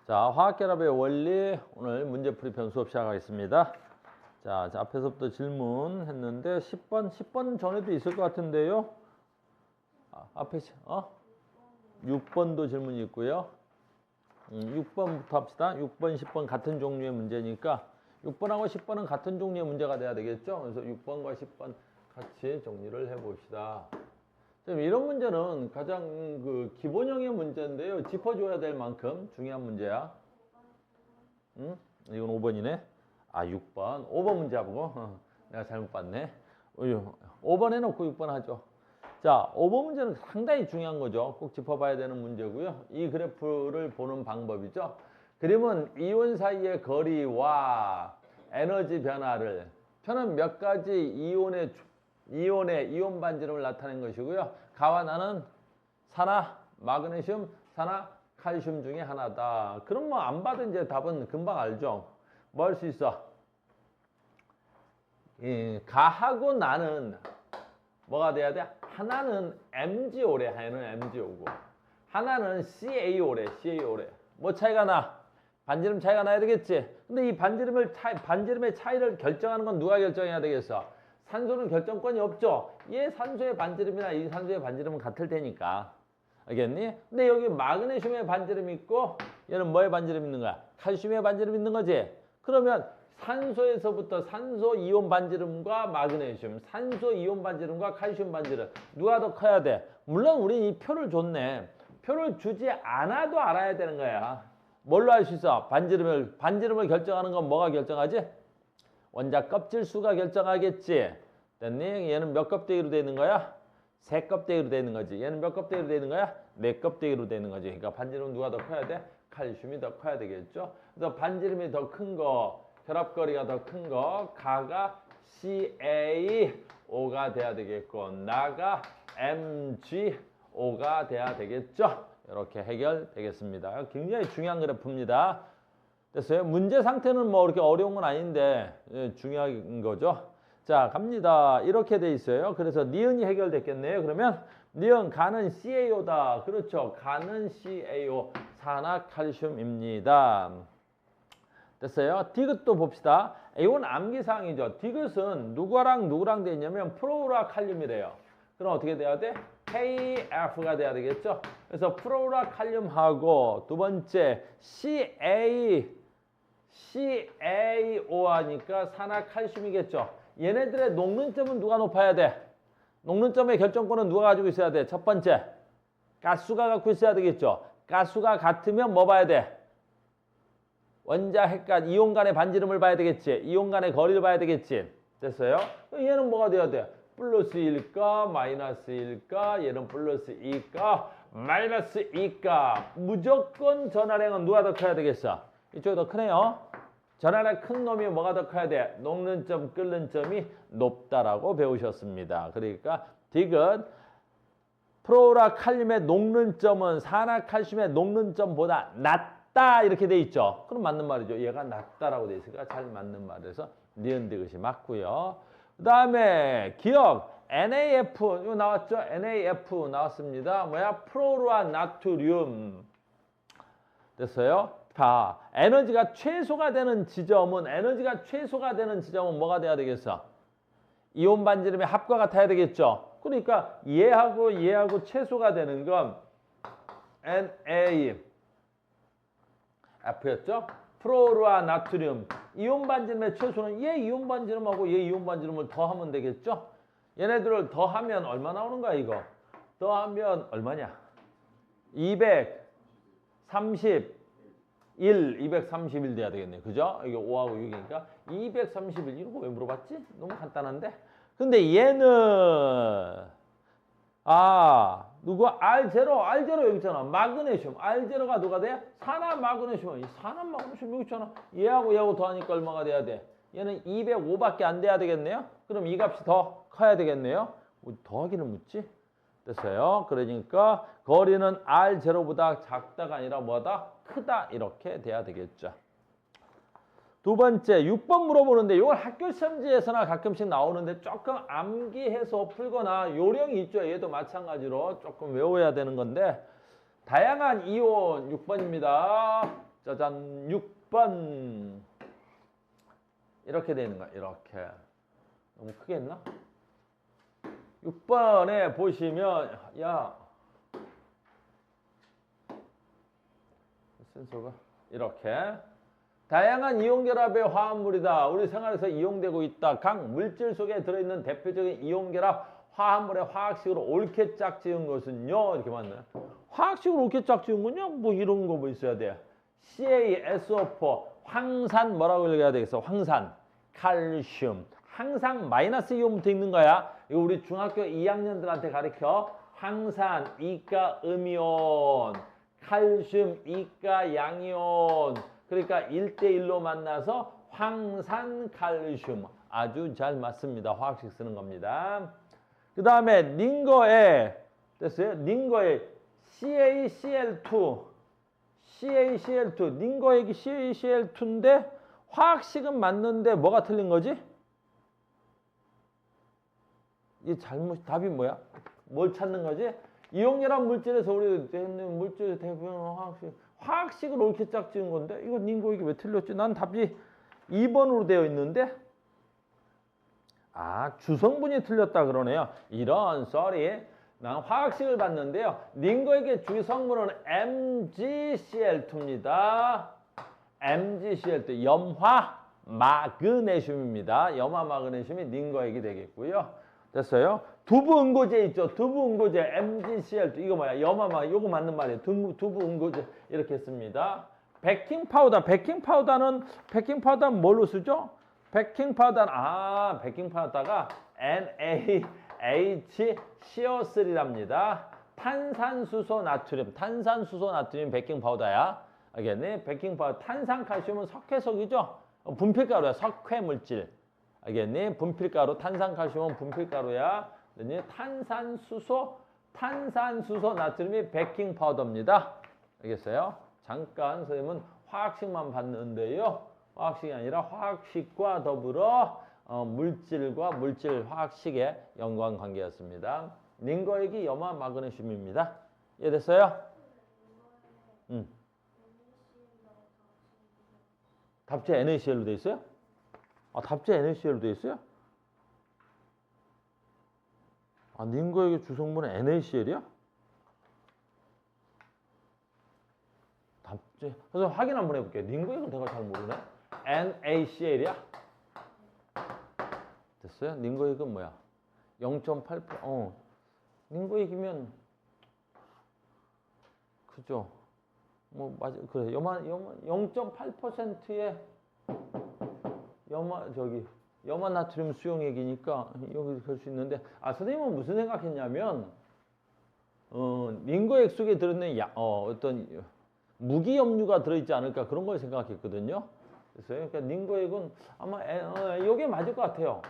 자, 화학결합의 원리 오늘 문제풀이편 수업 시작하겠습니다. 자, 앞에서부터 질문했는데 10번 전에도 있을 것 같은데요. 앞에 6번도 질문이 있고요. 6번부터 합시다. 6번, 10번 같은 종류의 문제니까 6번하고 10번은 같은 종류의 문제가 돼야 되겠죠. 그래서 6번과 10번 같이 정리를 해봅시다. 이런 문제는 가장 기본형의 문제인데요. 짚어줘야 될 만큼 중요한 문제야. 응? 이건 5번이네. 6번. 5번 문제 하고. 내가 잘못 봤네. 5번 해놓고 6번 하죠. 자, 5번 문제는 상당히 중요한 거죠. 꼭 짚어봐야 되는 문제고요. 이 그래프를 보는 방법이죠. 그림은 이온 사이의 거리와 에너지 변화를 표는 몇 가지 이온 반지름을 나타낸 것이고요. 가와 나는 산화, 마그네슘, 산화, 칼슘 중에 하나다. 그럼 뭐 안 봐도 이제 답은 금방 알죠. 뭐 할 수 있어? 가하고 나는 뭐가 돼야 돼? 하나는 MgO래, 하나는 MgO고 하나는 CaO래, CaO래. 뭐 차이가 나? 반지름 차이가 나야 되겠지. 근데 이 반지름의 차이를 결정하는 건 누가 결정해야 되겠어? 산소는 결정권이 없죠. 얘 산소의 반지름이나 이 산소의 반지름은 같을 테니까. 알겠니? 근데 여기 마그네슘의 반지름이 있고 얘는 뭐의 반지름이 있는 거야? 칼슘의 반지름이 있는 거지. 그러면 산소에서부터 산소 이온 반지름과 마그네슘, 산소 이온 반지름과 칼슘 반지름 누가 더 커야 돼? 물론 우리 이 표를 줬네. 표를 주지 않아도 알아야 되는 거야. 뭘로 알 수 있어? 반지름을 결정하는 건 뭐가 결정하지? 원자 껍질 수가 결정하겠지. 됐니? 얘는 몇 껍데기로 되어 있는 거야? 3껍데기로 되어 있는 거지. 얘는 몇 껍데기로 되어 있는 거야? 4껍데기로 되어 있는 거지. 그러니까 반지름은 누가 더 커야 돼? 칼슘이 더 커야 되겠죠. 그래서 반지름이 더 큰 거, 결합거리가 더 큰 거, 가가 CaO가 돼야 되겠고 나가 MgO가 돼야 되겠죠. 이렇게 해결되겠습니다. 굉장히 중요한 그래프입니다. 됐어요? 문제 상태는 뭐 그렇게 어려운 건 아닌데 중요한 거죠. 자, 갑니다. 이렇게 돼 있어요. 그래서 니은이 해결됐겠네요. 그러면 니은 가는 CaO다. 그렇죠. 가는 CaO 산화칼슘입니다. 됐어요? 디귿도 봅시다. 이건 암기사항이죠. 디귿은 누구랑 돼 있냐면 프로우라 칼륨이래요. 그럼 어떻게 돼야 돼? KF가 돼야 되겠죠? 그래서 프로우라 칼륨하고 두 번째 CaO 하니까 산화칼슘이겠죠? 얘네들의 녹는점은 누가 높아야 돼? 녹는점의 결정권은 누가 가지고 있어야 돼? 첫 번째, 가수가 갖고 있어야 되겠죠? 가수가 같으면 뭐 봐야 돼? 원자, 핵간, 이온 간의 반지름을 봐야 되겠지? 이온 간의 거리를 봐야 되겠지? 됐어요? 얘는 뭐가 돼야 돼? 플러스 1가, 마이너스 1가, 얘는 플러스 2가, 마이너스 2가. 무조건 전하량은 누가 더 커야 되겠어? 이쪽이 더 크네요. 전하량 큰 놈이 뭐가 더 커야 돼? 녹는 점, 끓는 점이 높다라고 배우셨습니다. 그러니까 디귿 프로우라 칼륨의 녹는 점은 산화칼슘의 녹는 점보다 낮다 이렇게 돼 있죠. 그럼 맞는 말이죠. 얘가 낮다라고 돼 있으니까 잘 맞는 말에서 니은 디귿이 맞고요. 그 다음에 기억 NaF 이거 나왔죠? NaF 나왔습니다. 뭐야? 프로루아 나트륨. 됐어요? 자, 에너지가 최소가 되는 지점은 뭐가 돼야 되겠어? 이온 반지름의 합과 같아야 되겠죠? 그러니까 얘하고 최소가 되는 건 NaF였죠? 프로루아 나트륨. 이온 반지름의 최소는 얘 이온 반지름하고 얘 이온 반지름을 더하면 되겠죠? 얘네들을 더하면 얼마 나오는 거야 이거? 더하면 얼마냐? 231 돼야 되겠네. 그죠? 이게 5하고 6이니까 231. 이거 왜 물어봤지? 너무 간단한데? 근데 얘는 누구? R0 여기 있잖아. 마그네슘. R0가 누가 돼? 산화 마그네슘. 이 산화 마그네슘 여기 있잖아. 얘하고 더하니까 얼마가 돼야 돼? 얘는 205밖에 안 돼야 되겠네요? 그럼 이 값이 더 커야 되겠네요? 더하기를 묻지? 됐어요? 그러니까 거리는 R0보다 작다가 아니라 뭐다? 크다. 이렇게 돼야 되겠죠. 두 번째, 6번 물어보는데 이걸 학교 시험지에서나 가끔씩 나오는데 조금 암기해서 풀거나 요령이 있죠. 얘도 마찬가지로 조금 외워야 되는 건데 다양한 이온 6번입니다. 짜잔 6번 이렇게 되는 거야. 이렇게 너무 크게 했나? 6번에 보시면 야 센서가 이렇게 다양한 이온결합의 화합물이다. 우리 생활에서 이용되고 있다. 각 물질 속에 들어있는 대표적인 이온결합 화합물의 화학식으로 옳게 짝지은 것은요. 이렇게 맞나요? 화학식으로 옳게 짝지은 건요? 뭐 이런 거 뭐 있어야 돼. CaSO4 황산 뭐라고 읽어야 되겠어? 황산 칼슘 항상 마이너스 이온부터 읽는 거야. 이거 우리 중학교 2학년들한테 가르쳐. 황산 이가 음이온 칼슘 이가 양이온 그러니까 1대1로 만나서 황산칼슘 아주 잘 맞습니다. 화학식 쓰는 겁니다. 그 다음에 링거에 됐어요? 링거에 CaCl2 링거액이 CaCl2인데 화학식은 맞는데 뭐가 틀린 거지? 이 잘못 답이 뭐야? 뭘 찾는 거지? 이온결합 물질에서 우리 물질 대부분 화학식을 옳게 짝지은 건데 이거 링거액이 왜 틀렸지? 난 답이 2번으로 되어 있는데 아 주성분이 틀렸다 그러네요. 이런 썰이 난 화학식을 봤는데요. 링거액의 주성분은 MgCl2입니다. MgCl2 염화 마그네슘입니다. 염화 마그네슘이 링거액이 되겠고요. 됐어요? 두부 응고제 있죠. 두부 응고제 MgCl2 이거 뭐야? 염화 마 이거 맞는 말이에요. 두부 응고제 이렇게 씁니다. 베킹 파우더는 뭘로 쓰죠? 베킹 파우더는 베킹 파우더가 NaHCO3랍니다. 탄산수소 나트륨 베킹 파우더야. 알겠니? 베킹 파우더 탄산칼슘은 석회석이죠. 분필가루야. 석회 물질. 알겠니? 분필가루 탄산칼슘은 분필가루야. 알겠니? 탄산수소 나트륨이 베킹 파우더입니다. 알겠어요? 잠깐 선생님은 화학식만 봤는데요. 화학식이 아니라 화학식과 더불어 물질과 물질 화학식의 연관관계였습니다. 링거액이 염화 마그네슘입니다. 이해됐어요? 답지 NaCl로 돼 있어요? 답지 NaCl로 돼 있어요? 링거액의 주성분은 NaCl이야? 답지. 그래서 확인 한번 해볼게요. 링거액은 내가 잘 모르네. NaCl이야? 됐어요? 링거액은 뭐야? 0.8%. 링거액이면 그죠? 뭐 맞아 그래. 0.8%의 염화 나트륨 수용액이니까 여기 볼 수 있는데 선생님은 무슨 생각했냐면 링거액 속에 들어있는 어떤 무기 염류가 들어있지 않을까 그런 걸 생각했거든요. 됐어요? 그러니까 링거액은 아마 이게 맞을 것 같아요.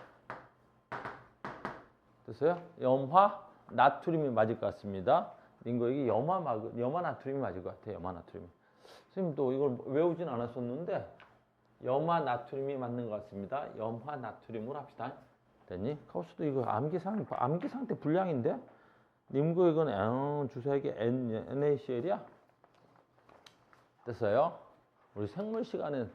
됐어요? 염화 나트륨이 맞을 것 같습니다. 링거액이 염화 나트륨이 맞을 것 같아요. 염화 나트륨이. 선생님도 이걸 외우진 않았었는데 염화 나트륨이 맞는 것 같습니다. 염화 나트륨으로 합시다. 됐니? 카우스도 이거 암기 상태 불량인데? 링거액은 주사액이 NaCl이야? 됐어요? 우리 생물 시간에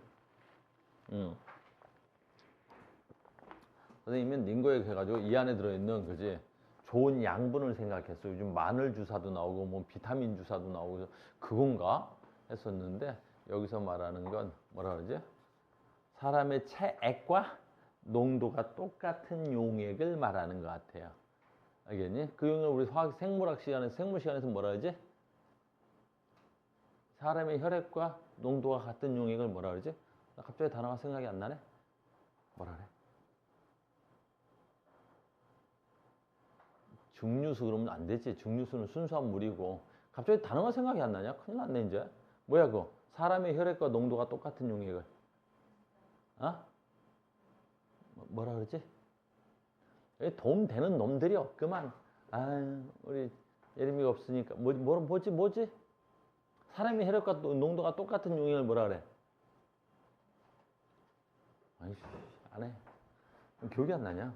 선생님은 링거액 해가지고 이 안에 들어있는 그지 좋은 양분을 생각했어. 요즘 마늘 주사도 나오고 뭐 비타민 주사도 나오고 그건가 했었는데 여기서 말하는 건 뭐라 그러지? 사람의 체액과 농도가 똑같은 용액을 말하는 것 같아요. 알겠니? 그 용액을 우리 생물 시간에서 뭐라 그러지? 사람의 혈액과 농도가 같은 용액을 뭐라 그러지? 나 갑자기 단어가 생각이 안 나네? 뭐라 그래? 증류수 그러면 안 되지. 증류수는 순수한 물이고. 갑자기 단어가 생각이 안 나냐? 큰일 났네 이제. 뭐야 그거? 사람의 혈액과 농도가 똑같은 용액을. 뭐라 그러지? 도움 되는 놈들이 없구만. 우리 예림이가 없으니까. 뭐지? 사람의 혈액과 농도가 똑같은 용액을 뭐라 그래? 아이씨, 안 해. 기억이 안 나냐?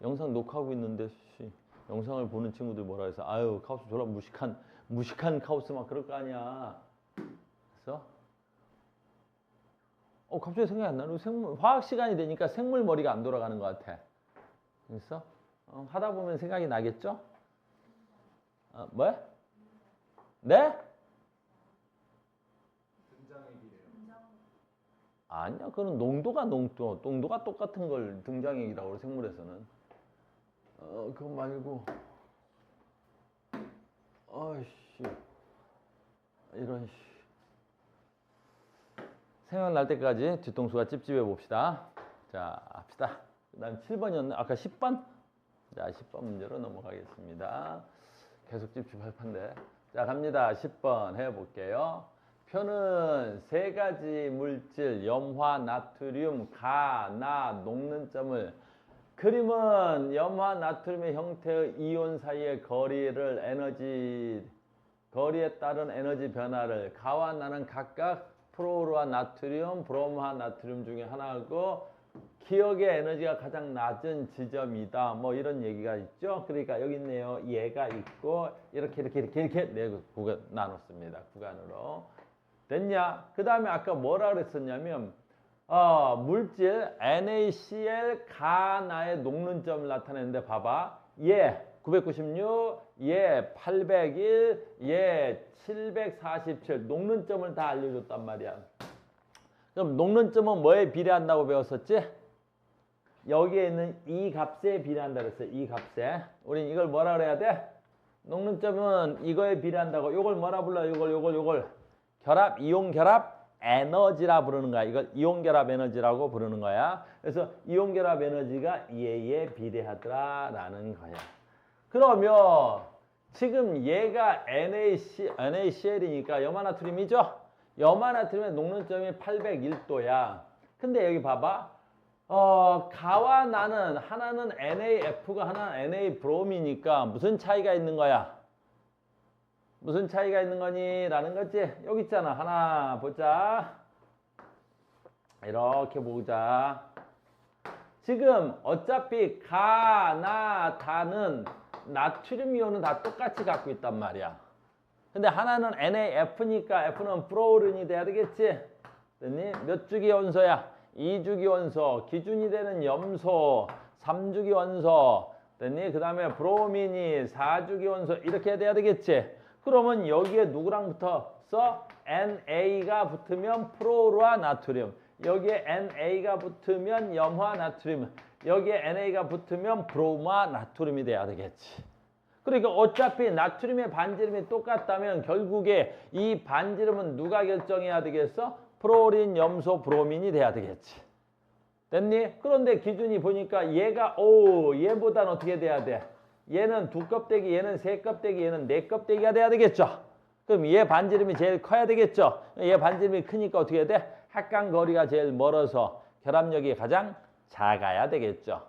영상 녹화하고 있는데, 영상을 보는 친구들 뭐라 해서, 카우스 졸라 무식한 카우스 막 그럴 거 아니야. 그래서, 갑자기 생각이 안 나네. 화학 시간이 되니까 생물 머리가 안 돌아가는 것 같아. 그래서 하다 보면 생각이 나겠죠? 뭐야? 네? 아니야, 그건 농도가 똑같은 걸 등장액이라고 그래, 생물에서는. 그거 말고, 아이씨, 이런, 생각날 때까지 뒤통수가 찝찝해 봅시다. 자, 합시다. 그 다음 7번이었나? 아까 10번? 자, 10번 문제로 넘어가겠습니다. 계속 찝찝할 판데. 자, 갑니다. 10번 해볼게요. 표는 세 가지 물질, 염화, 나트륨, 가, 나, 녹는 점을 그림은 염화, 나트륨의 형태의 이온 사이의 거리에 따른 에너지 변화를 가와 나는 각각 프로르와 나트륨, 브롬화 나트륨 중에 하나고 기억의 에너지가 가장 낮은 지점이다. 뭐 이런 얘기가 있죠. 그러니까 여기 있네요. 얘가 있고 이렇게 네 구간 나눴습니다. 구간으로. 됐냐? 그 다음에 아까 뭐라 그랬었냐면 물질 NaCl 가나의 녹는 점을 나타내는데 봐봐. 얘 996, 얘 801, 얘 747 녹는 점을 다 알려줬단 말이야. 그럼 녹는 점은 뭐에 비례한다고 배웠었지? 여기에 있는 이 값에 비례한다 그랬어요. 이 값에. 우린 이걸 뭐라 그래야 돼? 녹는 점은 이거에 비례한다고. 이걸 뭐라 불러? 이걸 결합, 이온 결합 에너지라 부르는 거야. 이걸 이온 결합 에너지라고 부르는 거야. 그래서 이온 결합 에너지가 얘에 비례하더라라는 거야. 그러면 지금 얘가 NaCl이니까 염화나트륨이죠? 염화나트륨의 녹는 점이 801도야. 근데 여기 봐봐. 가와 나는 하나는 NaF가 하나는 Na브롬이니까 무슨 차이가 있는 거야? 무슨 차이가 있는 거니? 라는 거지? 여기 있잖아. 하나 보자. 이렇게 보자. 지금 어차피 가, 나, 다는 나트륨 이온은 다 똑같이 갖고 있단 말이야. 근데 하나는 NaF니까 F는 프로르인이 돼야 되겠지? 됐니? 몇 주기 원소야? 2주기 원소. 기준이 되는 염소 3주기 원소. 됐니? 그 다음에 브로민이 4주기 원소. 이렇게 돼야 되겠지? 그러면 여기에 누구랑 붙었어? NA가 붙으면 프로르와 나트륨. 여기에 NA가 붙으면 염화 나트륨. 여기에 NA가 붙으면 브로마 나트륨이 돼야 되겠지. 그러니까 어차피 나트륨의 반지름이 똑같다면 결국에 이 반지름은 누가 결정해야 되겠어? 프로린, 염소, 브로민이 돼야 되겠지. 됐니? 그런데 기준이 보니까 얘보다는 어떻게 돼야 돼? 얘는 2껍데기, 얘는 3껍데기, 얘는 4껍데기가 돼야 되겠죠? 그럼 얘 반지름이 제일 커야 되겠죠? 얘 반지름이 크니까 어떻게 돼? 합간 거리가 제일 멀어서 결합력이 가장 작아야 되겠죠?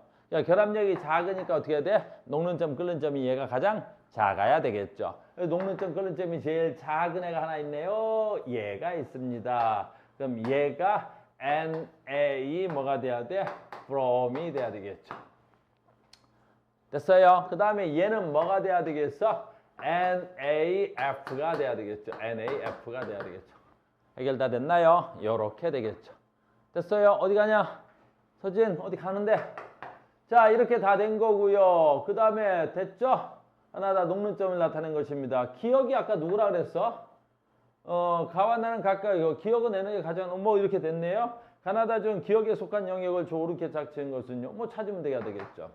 결합력이 작으니까 어떻게 돼? 녹는 점, 끓는 점이 얘가 가장 작아야 되겠죠? 녹는 점, 끓는 점이 제일 작은 애가 하나 있네요. 얘가 있습니다. 그럼 얘가 Na 뭐가 돼야 돼? 브롬이 돼야 되겠죠? 됐어요? 그 다음에 얘는 뭐가 돼야 되겠어? NaF가 돼야 되겠죠? NaF가 돼야 되겠죠? 해결 다 됐나요? 요렇게 되겠죠? 됐어요? 어디 가냐? 서진 어디 가는데? 자, 이렇게 다 된 거고요. 그 다음에 됐죠? 하나 다 녹는 점을 나타낸 것입니다. 기억이 아까 누구라 그랬어? 가와 나는 각각 기억은 에너지가 가장 뭐 이렇게 됐네요. 가나다 중 기억에 속한 영역을 조르게 작지은 것은요. 뭐 찾으면 돼야 되겠죠.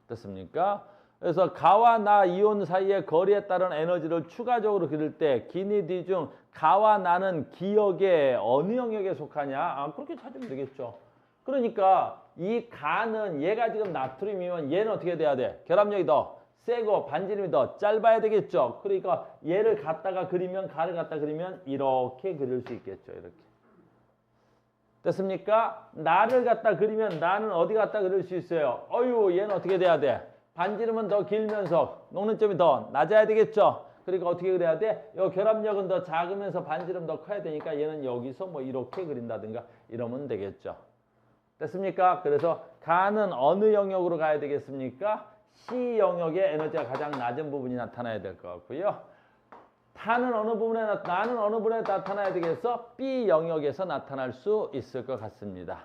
됐습니까? 그래서 가와 나 이온 사이의 거리에 따른 에너지를 추가적으로 그릴 때 기니 뒤 중 가와 나는 기억의 어느 영역에 속하냐? 그렇게 찾으면 되겠죠. 그러니까 이 가는 얘가 지금 나트륨이면 얘는 어떻게 돼야 돼? 결합력이 더 세고 반지름이 더 짧아야 되겠죠. 그러니까 얘를 갖다가 그리면 가를 갖다 그리면 이렇게 그릴 수 있겠죠. 이렇게. 됐습니까? 나를 갖다 그리면 나는 어디 갖다 그릴 수 있어요? 얘는 어떻게 돼야 돼? 반지름은 더 길면서 녹는 점이 더 낮아야 되겠죠. 그러니까 어떻게 그래야 돼? 요 결합력은 더 작으면서 반지름 더 커야 되니까 얘는 여기서 뭐 이렇게 그린다든가 이러면 되겠죠. 됐습니까? 그래서 가는 어느 영역으로 가야 되겠습니까? C 영역의 에너지가 가장 낮은 부분이 나타나야 될 것 같고요. 나는 어느 부분에 나타나야 되겠어? B 영역에서 나타날 수 있을 것 같습니다.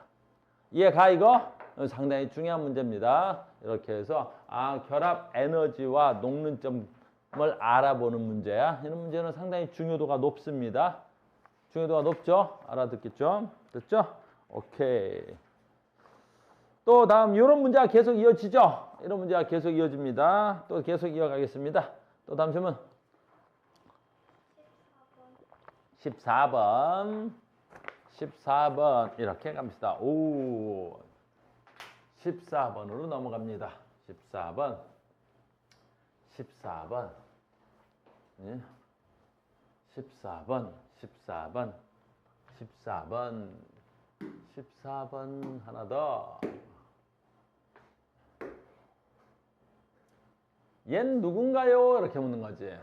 이해가 이거? 상당히 중요한 문제입니다. 이렇게 해서 결합 에너지와 녹는 점을 알아보는 문제야. 이런 문제는 상당히 중요도가 높습니다. 중요도가 높죠? 알아듣겠죠? 됐죠? 오케이. 또 다음 이런 문제가 계속 이어지죠? 이런 문제가 계속 이어집니다. 또 계속 이어가겠습니다. 또 다음 질문. 14번. 14번 이렇게 갑시다. 오, 14번으로 넘어갑니다. 14번. 14번. 네. 14번. 14번. 14번. 14번 하나 더. 얜 누군가요? 이렇게 묻는 거지.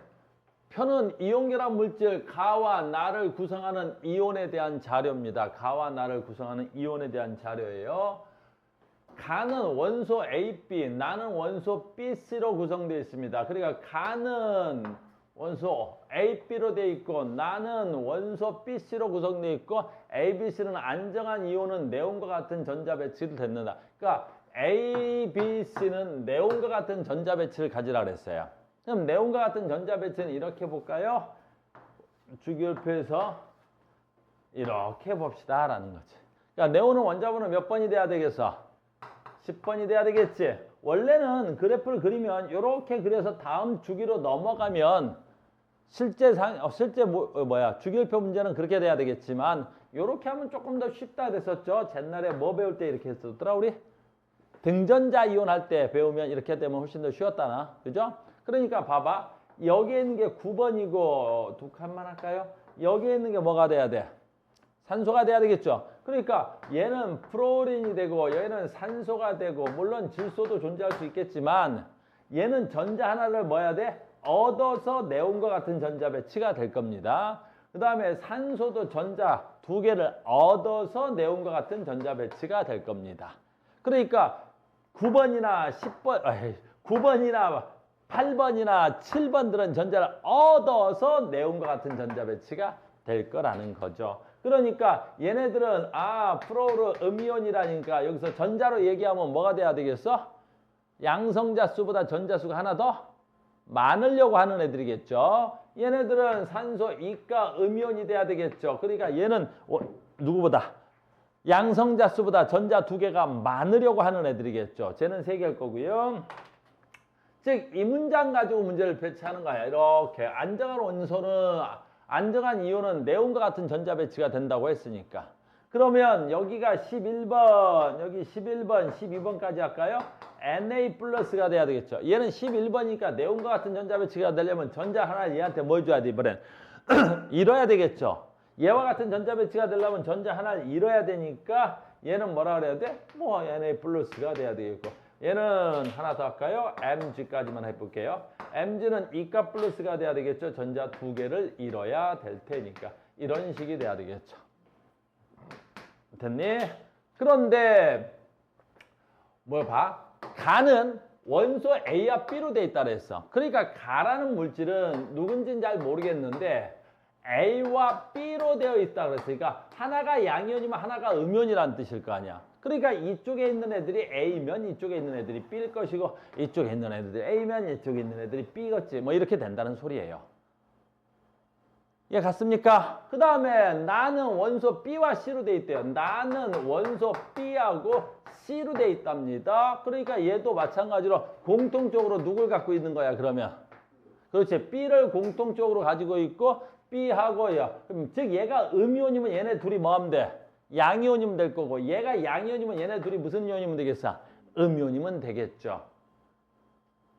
표는 이온결합 물질 가와 나를 구성하는 이온에 대한 자료입니다. 가와 나를 구성하는 이온에 대한 자료예요. 가는 원소 AB, 나는 원소 BC로 구성되어 있습니다. 그러니까 가는 원소 AB로 되어 있고 나는 원소 BC로 구성되어 있고 ABC는 안정한 이온은 네온과 같은 전자 배치를 갖는다. 그러니까 ABC는 네온과 같은 전자 배치를 가지라 그랬어요. 그럼 네온과 같은 전자 배치는 이렇게 볼까요? 주기율표에서 이렇게 봅시다 라는 거지. 그러니까 네온은 원자번호 몇 번이 돼야 되겠어? 10번이 돼야 되겠지. 원래는 그래프를 그리면 이렇게 그려서 다음 주기로 넘어가면 주기율표 문제는 그렇게 돼야 되겠지만 이렇게 하면 조금 더 쉽다 그랬었죠. 옛날에 뭐 배울 때 이렇게 했었더라 우리? 등전자 이온 할 때 배우면 이렇게 되면 훨씬 더 쉬웠다나. 그죠? 그러니까 봐봐. 여기에 있는 게 9번이고 두 칸만 할까요? 여기에 있는 게 뭐가 돼야 돼? 산소가 돼야 되겠죠. 그러니까 얘는 프로린이 되고 얘는 산소가 되고 물론 질소도 존재할 수 있겠지만 얘는 전자 하나를 뭐 해야 돼? 얻어서 네온과 같은 전자 배치가 될 겁니다. 그 다음에 산소도 전자 두 개를 얻어서 네온과 같은 전자 배치가 될 겁니다. 그러니까 9번이나 8번이나 7번들은 전자를 얻어서 네온과 같은 전자 배치가 될 거라는 거죠. 그러니까 얘네들은 프로르 음이온이라니까 여기서 전자로 얘기하면 뭐가 돼야 되겠어? 양성자 수보다 전자 수가 하나 더 많으려고 하는 애들이겠죠. 얘네들은 산소 이가 음이온이 돼야 되겠죠. 그러니까 얘는 누구보다 양성자 수보다 전자 두 개가 많으려고 하는 애들이겠죠. 쟤는 세 개일 거고요. 즉 이 문장 가지고 문제를 배치하는 거야. 이렇게 안정한 원소는 안정한 이온은 네온과 같은 전자 배치가 된다고 했으니까. 그러면 여기가 11번, 여기 11번, 12번까지 할까요? Na 플러스가 돼야 되겠죠. 얘는 11번이니까 네온과 같은 전자 배치가 되려면 전자 하나 얘한테 뭘 줘야 돼, 이번엔? 잃어야 되겠죠. 얘와 같은 전자 배치가 되려면 전자 하나를 잃어야 되니까 얘는 뭐라 그래야 돼? 뭐 Na 플러스가 돼야 되겠고. 얘는 하나 더 할까요? Mg까지만 해볼게요. Mg는 이가 플러스가 돼야 되겠죠. 전자 두 개를 잃어야 될 테니까. 이런 식이 돼야 되겠죠. 됐니? 그런데 뭘 봐? 가는 원소 A와 B로 돼 있다 그랬어. 그러니까 가라는 물질은 누군지는 잘 모르겠는데 A와 B로 되어 있다 그랬으니까 하나가 양이온이면 하나가 음이온이라는 뜻일 거 아니야. 그러니까 이쪽에 있는 애들이 A면 이쪽에 있는 애들이 B일 것이고 이쪽에 있는 애들이 A면 이쪽에 있는 애들이 B겠지. 뭐 이렇게 된다는 소리예요. 예, 같습니까? 그 다음에 나는 원소 B와 C로 돼 있대요. 나는 원소 B하고 C로 돼 있답니다. 그러니까 얘도 마찬가지로 공통적으로 누굴 갖고 있는 거야, 그러면? 그렇지. B를 공통적으로 가지고 있고 B하고요. 그럼 즉 얘가 음이온이면 얘네 둘이 뭐 하면 돼? 양이온이면 될 거고 얘가 양이온이면 얘네 둘이 무슨 이온이면 되겠어? 음이온이면 되겠죠.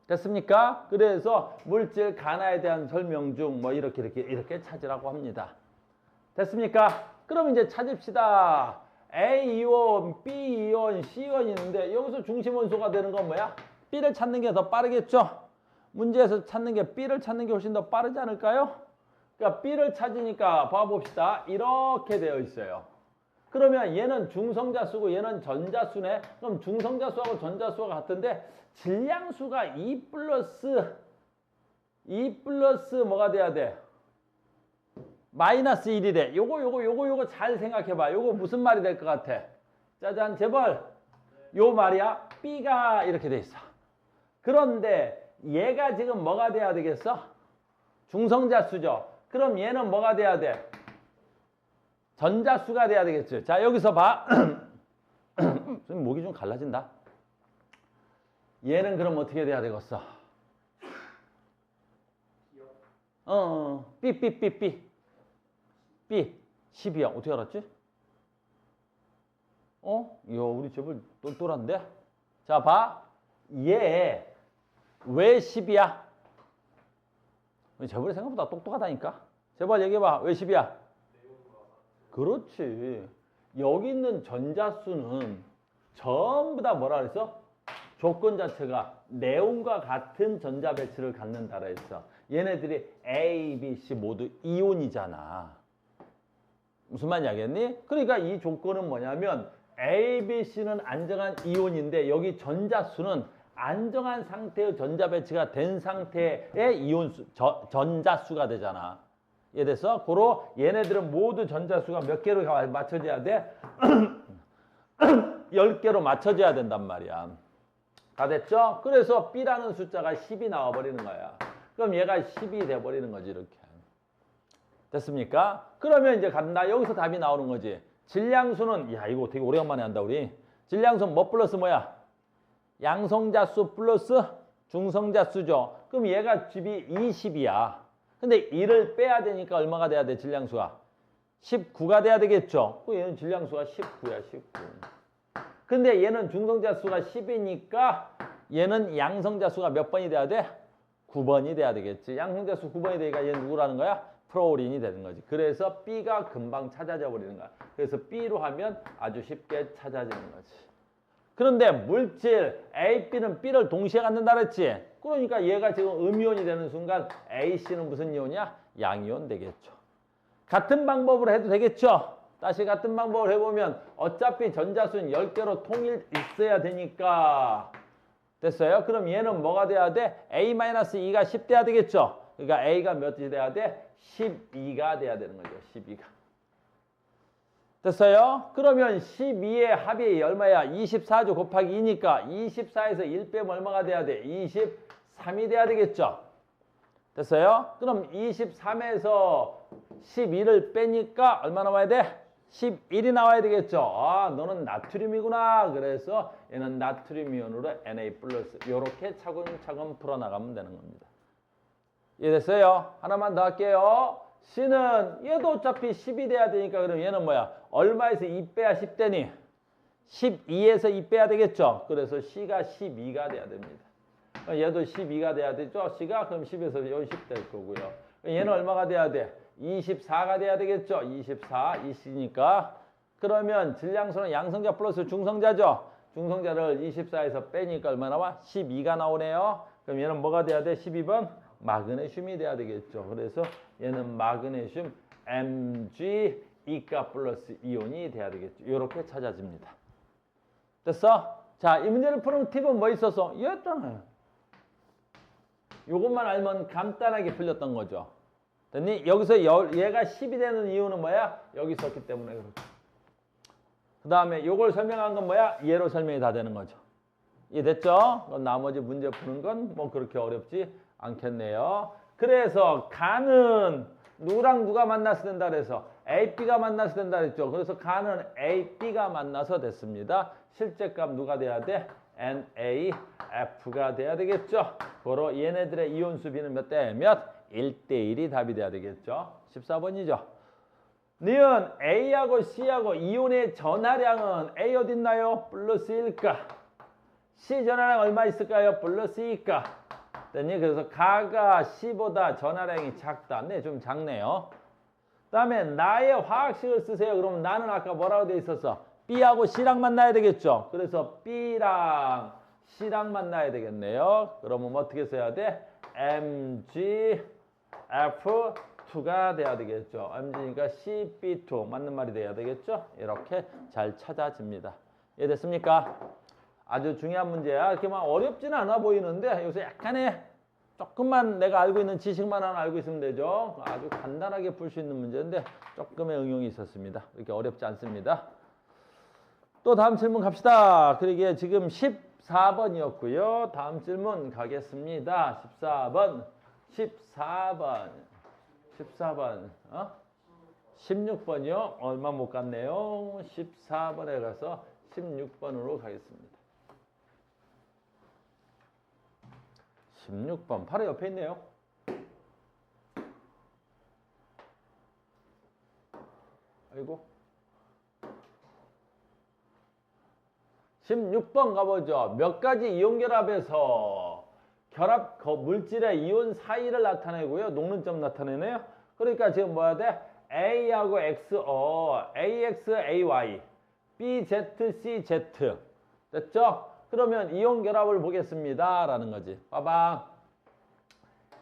됐습니까? 그래서 물질 간화에 대한 설명 중 뭐 이렇게 찾으라고 합니다. 됐습니까? 그럼 이제 찾읍시다. A이온, B이온, C이온이 있는데 여기서 중심 원소가 되는 건 뭐야? B를 찾는 게 더 빠르겠죠? 문제에서 찾는 게 B를 찾는 게 훨씬 더 빠르지 않을까요? 그러니까 B를 찾으니까 봐봅시다. 이렇게 되어 있어요. 그러면 얘는 중성자수고 얘는 전자수네. 그럼 중성자수하고 전자수가 같은데 질량수가 2 플러스 뭐가 돼야 돼? 마이너스 1이래. 요거 잘 생각해봐. 요거 무슨 말이 될 것 같아? 짜잔, 재벌. 요 말이야. B가 이렇게 돼 있어. 그런데 얘가 지금 뭐가 돼야 되겠어? 중성자수죠. 그럼 얘는 뭐가 돼야 돼? 전자수가 돼야 되겠죠. 자, 여기서 봐. 목이 좀 갈라진다. 얘는 그럼 어떻게 돼야 되겠어? B 10이야. 어떻게 알았지? 이야, 우리 재벌 똘똘한데? 자, 봐. 얘 왜 10이야? 재벌이 생각보다 똑똑하다니까? 재벌 얘기해봐. 왜 10이야? 그렇지. 여기 있는 전자수는 전부 다 뭐라 그랬어? 조건 자체가 네온과 같은 전자 배치를 갖는다 그랬어. 얘네들이 A, B, C 모두 이온이잖아. 무슨 말인지 알겠니? 그러니까 이 조건은 뭐냐면 A, B, C는 안정한 이온인데 여기 전자수는 안정한 상태의 전자 배치가 된 상태의 이온수, 전자수가 되잖아. 이해됐어? 고로 얘네들은 모두 전자수가 몇 개로 맞춰져야 돼? 10개로 맞춰져야 된단 말이야. 다 됐죠? 그래서 B라는 숫자가 10이 나와버리는 거야. 그럼 얘가 10이 돼버리는 거지, 이렇게. 됐습니까? 그러면 이제 간다. 여기서 답이 나오는 거지. 질량수는, 야, 이거 되게 오래간만에 한다, 우리. 질량수는 뭐 플러스 뭐야? 양성자수 플러스 중성자수죠. 그럼 얘가 집이 20이야. 근데 1을 빼야 되니까 얼마가 돼야 돼, 질량수가? 19가 돼야 되겠죠. 얘는 질량수가 19야, 19. 근데 얘는 중성자수가 10이니까 얘는 양성자수가 몇 번이 돼야 돼? 9번이 돼야 되겠지. 양성자수 9번이 되니까 얘는 누구라는 거야? 프로올인이 되는 거지. 그래서 B가 금방 찾아져 버리는 거야. 그래서 B로 하면 아주 쉽게 찾아지는 거지. 그런데 물질 A, B는 B를 동시에 갖는다 그랬지. 그러니까 얘가 지금 음이온이 되는 순간 A, C는 무슨 이온이야? 양이온 되겠죠. 같은 방법으로 해도 되겠죠. 다시 같은 방법을 해보면 어차피 전자수는 10개로 통일 있어야 되니까 됐어요? 그럼 얘는 뭐가 돼야 돼? A-2가 10 돼야 되겠죠. 그러니까 A가 몇이 돼야 돼? 12가 돼야 되는 거죠. 12가. 됐어요? 그러면 12의 합이 얼마야? 24죠. 곱하기 2니까 24에서 1 빼면 얼마가 돼야 돼? 23이 돼야 되겠죠. 됐어요? 그럼 23에서 12를 빼니까 얼마 나와야 돼? 11이 나와야 되겠죠. 아, 너는 나트륨이구나. 그래서 얘는 나트륨 이온으로 Na+. 이렇게 차근차근 풀어나가면 되는 겁니다. 이해됐어요? 하나만 더 할게요. C는 얘도 어차피 10이 돼야 되니까 그럼 얘는 뭐야? 얼마에서 2 빼야 10 되니? 12에서 2 빼야 되겠죠. 그래서 C가 12가 돼야 됩니다. 얘도 12가 돼야 되죠. C가 그럼 10에서 10 될 거고요. 얘는 얼마가 돼야 돼? 24가 돼야 되겠죠. 24, 20이니까. 그러면 질량수는 양성자 플러스 중성자죠. 중성자를 24에서 빼니까 얼마 나와? 12가 나오네요. 그럼 얘는 뭐가 돼야 돼? 12번? 마그네슘이 돼야 되겠죠. 그래서 얘는 마그네슘 Mg 이가 플러스 이온이 돼야 되겠죠. 이렇게 찾아집니다. 됐어? 자, 이 문제를 푸는 팁은 뭐 있었어? 이었잖아요. 요것만 알면 간단하게 풀렸던 거죠. 됐니? 여기서 얘가 10이 되는 이유는 뭐야? 여기 있었기 때문에 그렇죠. 그 다음에 요걸 설명한 건 뭐야? 얘로 설명이 다 되는 거죠. 이해됐죠? 그럼 나머지 문제 푸는 건 뭐 그렇게 어렵지 않겠네요. 그래서 간은 누구랑 누가 만나서 된다 그래서 A, B가 만나서 된다 그랬죠. 그래서 간은 A, B가 만나서 됐습니다. 실제값 누가 돼야 돼? NaF가 돼야 되겠죠. 그로 얘네들의 이온수 비는 몇 대 몇? 1대1이 답이 돼야 되겠죠. 14번이죠. 니은 A하고 C하고 이온의 전하량은 A 어디 있나요? 플러스 1가. C 전하량 얼마 있을까요? 플러스 2가. 됐니? 그래서 가가 C보다 전하량이 작다. 네, 좀 작네요. 그 다음에 나의 화학식을 쓰세요. 그러면 나는 아까 뭐라고 돼 있었어? B하고 C랑 만나야 되겠죠. 그래서 B랑 C랑 만나야 되겠네요. 그러면 어떻게 써야 돼? MgF2가 돼야 되겠죠. Mg니까 CB2 맞는 말이 돼야 되겠죠. 이렇게 잘 찾아집니다. 이해됐습니까? 아주 중요한 문제야. 이렇게 막 어렵지는 않아 보이는데 여기서 약간의 조금만 내가 알고 있는 지식만 하나 알고 있으면 되죠. 아주 간단하게 풀 수 있는 문제인데 조금의 응용이 있었습니다. 이렇게 어렵지 않습니다. 또 다음 질문 갑시다. 그러기에 지금 14번이었고요. 다음 질문 가겠습니다. 14번. 16번이요? 얼마 못 갔네요. 14번에 가서 16번으로 가겠습니다. 16번 바로 옆에 있네요. 아이고. 16번 가보죠. 몇 가지 이온 결합에서 결합 물질의 이온 사이를 나타내고요. 녹는점 나타내네요. 그러니까 지금 뭐야 돼? A하고 X, AX, AY, BZ, CZ. 됐죠? 그러면 이온 결합을 보겠습니다. 라는 거지. 봐봐.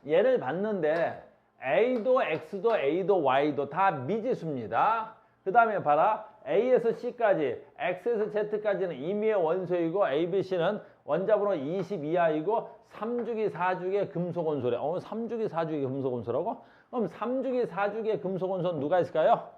얘를 봤는데 A도 X도 A도 Y도 다 미지수입니다. 그 다음에 봐라. A에서 C까지, X에서 Z까지는 임의의 원소이고 A, B, C는 원자번호 22하이고 3주기 4주기의 금속원소래. 3주기 4주기 금속원소라고? 그럼 3주기 4주기의 금속원소는 누가 있을까요?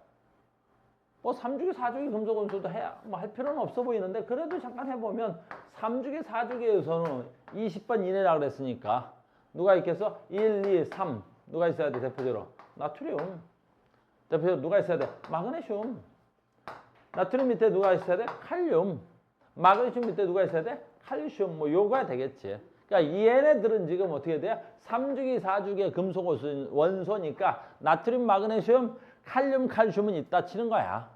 뭐 3주기 4주기 금속원소도 해야 뭐 할 필요는 없어 보이는데 그래도 잠깐 해보면 3주기 4주기에서는 20번 이내라 그랬으니까 누가 있겠어? 1, 2, 3 누가 있어야 돼 대표적으로? 나트륨. 대표적으로 누가 있어야 돼? 마그네슘. 나트륨 밑에 누가 있어야 돼? 칼륨. 마그네슘 밑에 누가 있어야 돼? 칼슘. 뭐 요거야 되겠지. 그러니까 얘네들은 지금 어떻게 돼요? 3주기 4주기의 금속 원소니까 나트륨, 마그네슘, 칼륨, 칼슘은 있다 치는 거야.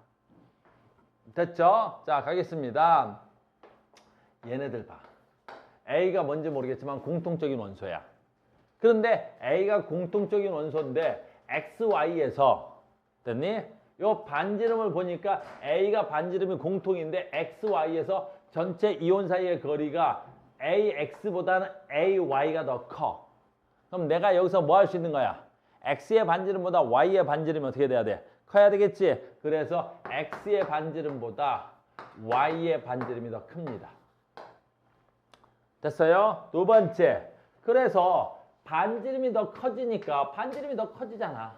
됐죠? 자, 가겠습니다. 얘네들 봐. A가 뭔지 모르겠지만 공통적인 원소야. 그런데 A가 공통적인 원소인데 XY에서 됐니? 요 반지름을 보니까 A가 반지름이 공통인데 XY에서 전체 이온 사이의 거리가 AX보다는 AY가 더 커. 그럼 내가 여기서 뭐 할 수 있는 거야? X의 반지름보다 Y의 반지름이 어떻게 돼야 돼? 커야 되겠지? 그래서 X의 반지름보다 Y의 반지름이 더 큽니다. 됐어요? 두 번째. 그래서 반지름이 더 커지니까 반지름이 더 커지잖아.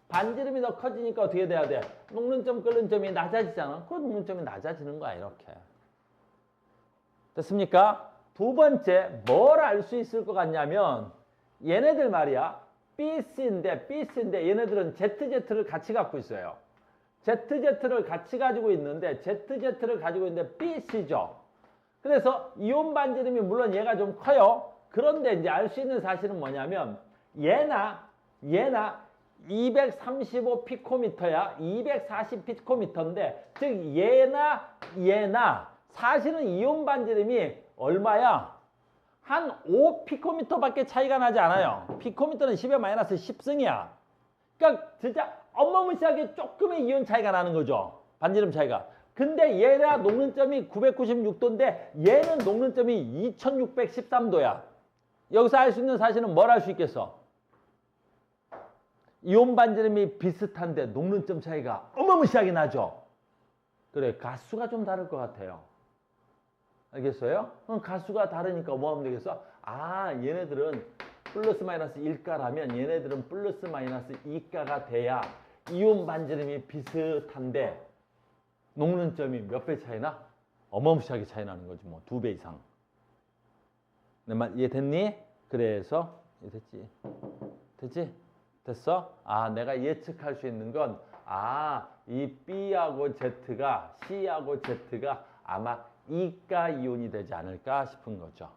반지름이 더 커지니까 어떻게 돼야 돼? 녹는 점, 끓는 점이 낮아지잖아. 그 녹는 점이 낮아지는 거야, 이렇게. 됐습니까? 두 번째, 뭘 알 수 있을 것 같냐면 얘네들 말이야. BC인데 얘네들은 ZZ를 같이 갖고 있어요. ZZ를 같이 가지고 있는데 ZZ를 가지고 있는데 BC죠. 그래서 이온 반지름이 물론 얘가 좀 커요. 그런데 이제 알 수 있는 사실은 뭐냐면 얘나 235 피코미터야. 240 피코미터인데 즉 얘나 사실은 이온 반지름이 얼마야? 한 5 피코미터밖에 차이가 나지 않아요. 피코미터는 10의 마이너스 10승이야. 그러니까 진짜 어마무시하게 조금의 이온 차이가 나는 거죠. 반지름 차이가. 근데 얘가 녹는 점이 996도인데 얘는 녹는 점이 2613도야. 여기서 알 수 있는 사실은 뭘 알 수 있겠어? 이온 반지름이 비슷한데 녹는 점 차이가 어마무시하게 나죠. 그래, 가수가 좀 다를 것 같아요. 알겠어요? 그럼 가수가 다르니까 뭐 하면 되겠어? 아, 얘네들은 플러스 마이너스 1가라면 얘네들은 플러스 마이너스 2가가 돼야 이온 반지름이 비슷한데 녹는 점이 몇 배 차이나? 어마무시하게 차이 나는 거지 뭐 2배 이상. 내 말 이해됐니? 그래서 이해됐지? 됐지? 됐어? 아, 내가 예측할 수 있는 건 이 B하고 Z가 C하고 Z가 아마 이가 이온이 되지 않을까 싶은 거죠.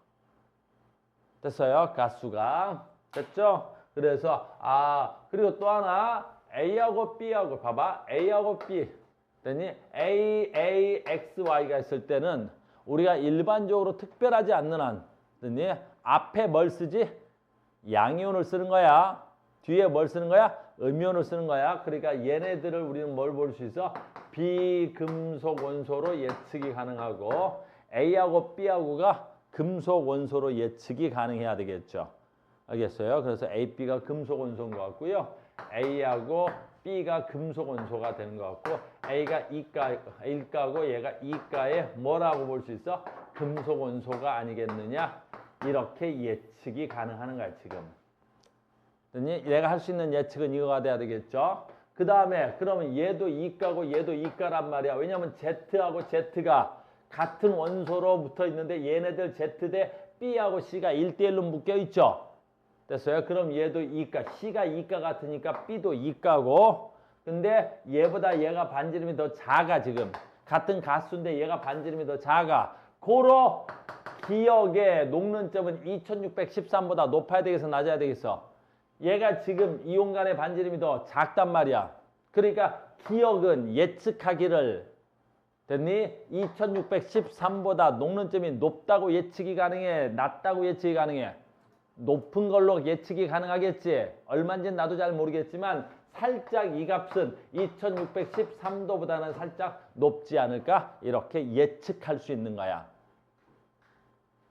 됐어요? 가수가. 됐죠? 그래서 그리고 또 하나 A하고 B하고 봐봐. A하고 B 됐니? A, X, Y가 있을 때는 우리가 일반적으로 특별하지 않는 한 됐니? 앞에 뭘 쓰지? 양이온을 쓰는 거야. 뒤에 뭘 쓰는 거야? 음이온을 쓰는 거야. 그러니까 얘네들을 우리는 뭘 볼 수 있어? 비금속 원소로 예측이 가능하고 A하고 B하고가 금속 원소로 예측이 가능해야 되겠죠. 알겠어요? 그래서 A, B가 금속 원소인 것 같고요. A하고 B가 금속 원소가 되는 것 같고 A가 1가고 얘가 2가에 뭐라고 볼 수 있어? 금속 원소가 아니겠느냐? 이렇게 예측이 가능한 거야 지금. 내가 할 수 있는 예측은 이거가 돼야 되겠죠. 그 다음에 그러면 얘도 이가고 얘도 이가란 말이야. 왜냐하면 Z하고 Z가 같은 원소로 붙어 있는데 얘네들 Z 대 B하고 C가 1대1로 묶여 있죠. 됐어요? 그럼 얘도 이가, C가 이가 같으니까 B도 이가고, 근데 얘보다 얘가 반지름이 더 작아 지금. 같은 가수인데 얘가 반지름이 더 작아. 고로 기억의 녹는점은 2613보다 높아야 되겠어, 낮아야 되겠어? 얘가 지금 이온간의 반지름이 더 작단 말이야. 그러니까 기억은 예측하기를 됐니? 2613보다 녹는점이 높다고 예측이 가능해? 낮다고 예측이 가능해? 높은 걸로 예측이 가능하겠지. 얼마인지는 나도 잘 모르겠지만 살짝 이 값은 2613도보다는 살짝 높지 않을까? 이렇게 예측할 수 있는 거야.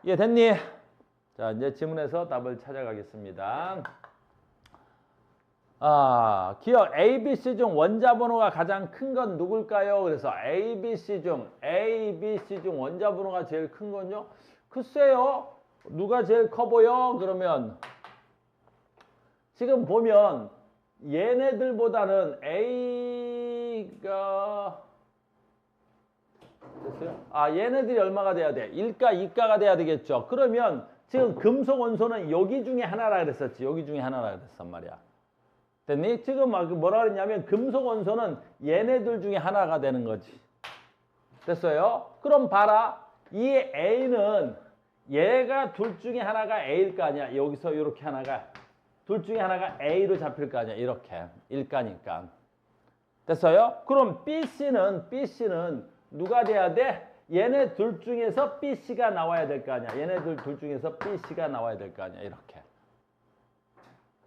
이해됐니? 자, 이제 지문에서 답을 찾아가겠습니다. 기억 A, B, C 중 원자 번호가 가장 큰 건 누굴까요? 그래서 A, B, C 중 원자 번호가 제일 큰 건요? 글쎄요. 누가 제일 커 보여? 그러면 지금 보면 얘네들보다는 A가 됐어요? 얘네들이 얼마가 돼야 돼? 1가, 2가가 돼야 되겠죠. 그러면 지금 금속 원소는 여기 중에 하나라 그랬었지. 여기 중에 하나라 그랬단 말이야. 됐니? 지금 뭐라 그랬냐면 금속 원소는 얘네들 중에 하나가 되는 거지. 됐어요? 그럼 봐라. 이 A는 얘가 둘 중에 하나가 A일 거 아니야. 여기서 이렇게 하나가 둘 중에 하나가 A로 잡힐 거 아니야. 이렇게 1가니까. 됐어요? 그럼 BC는 누가 돼야 돼? 얘네 둘 중에서 BC가 나와야 될 거 아니야. 얘네들 둘 중에서 BC가 나와야 될 거 아니야. 이렇게.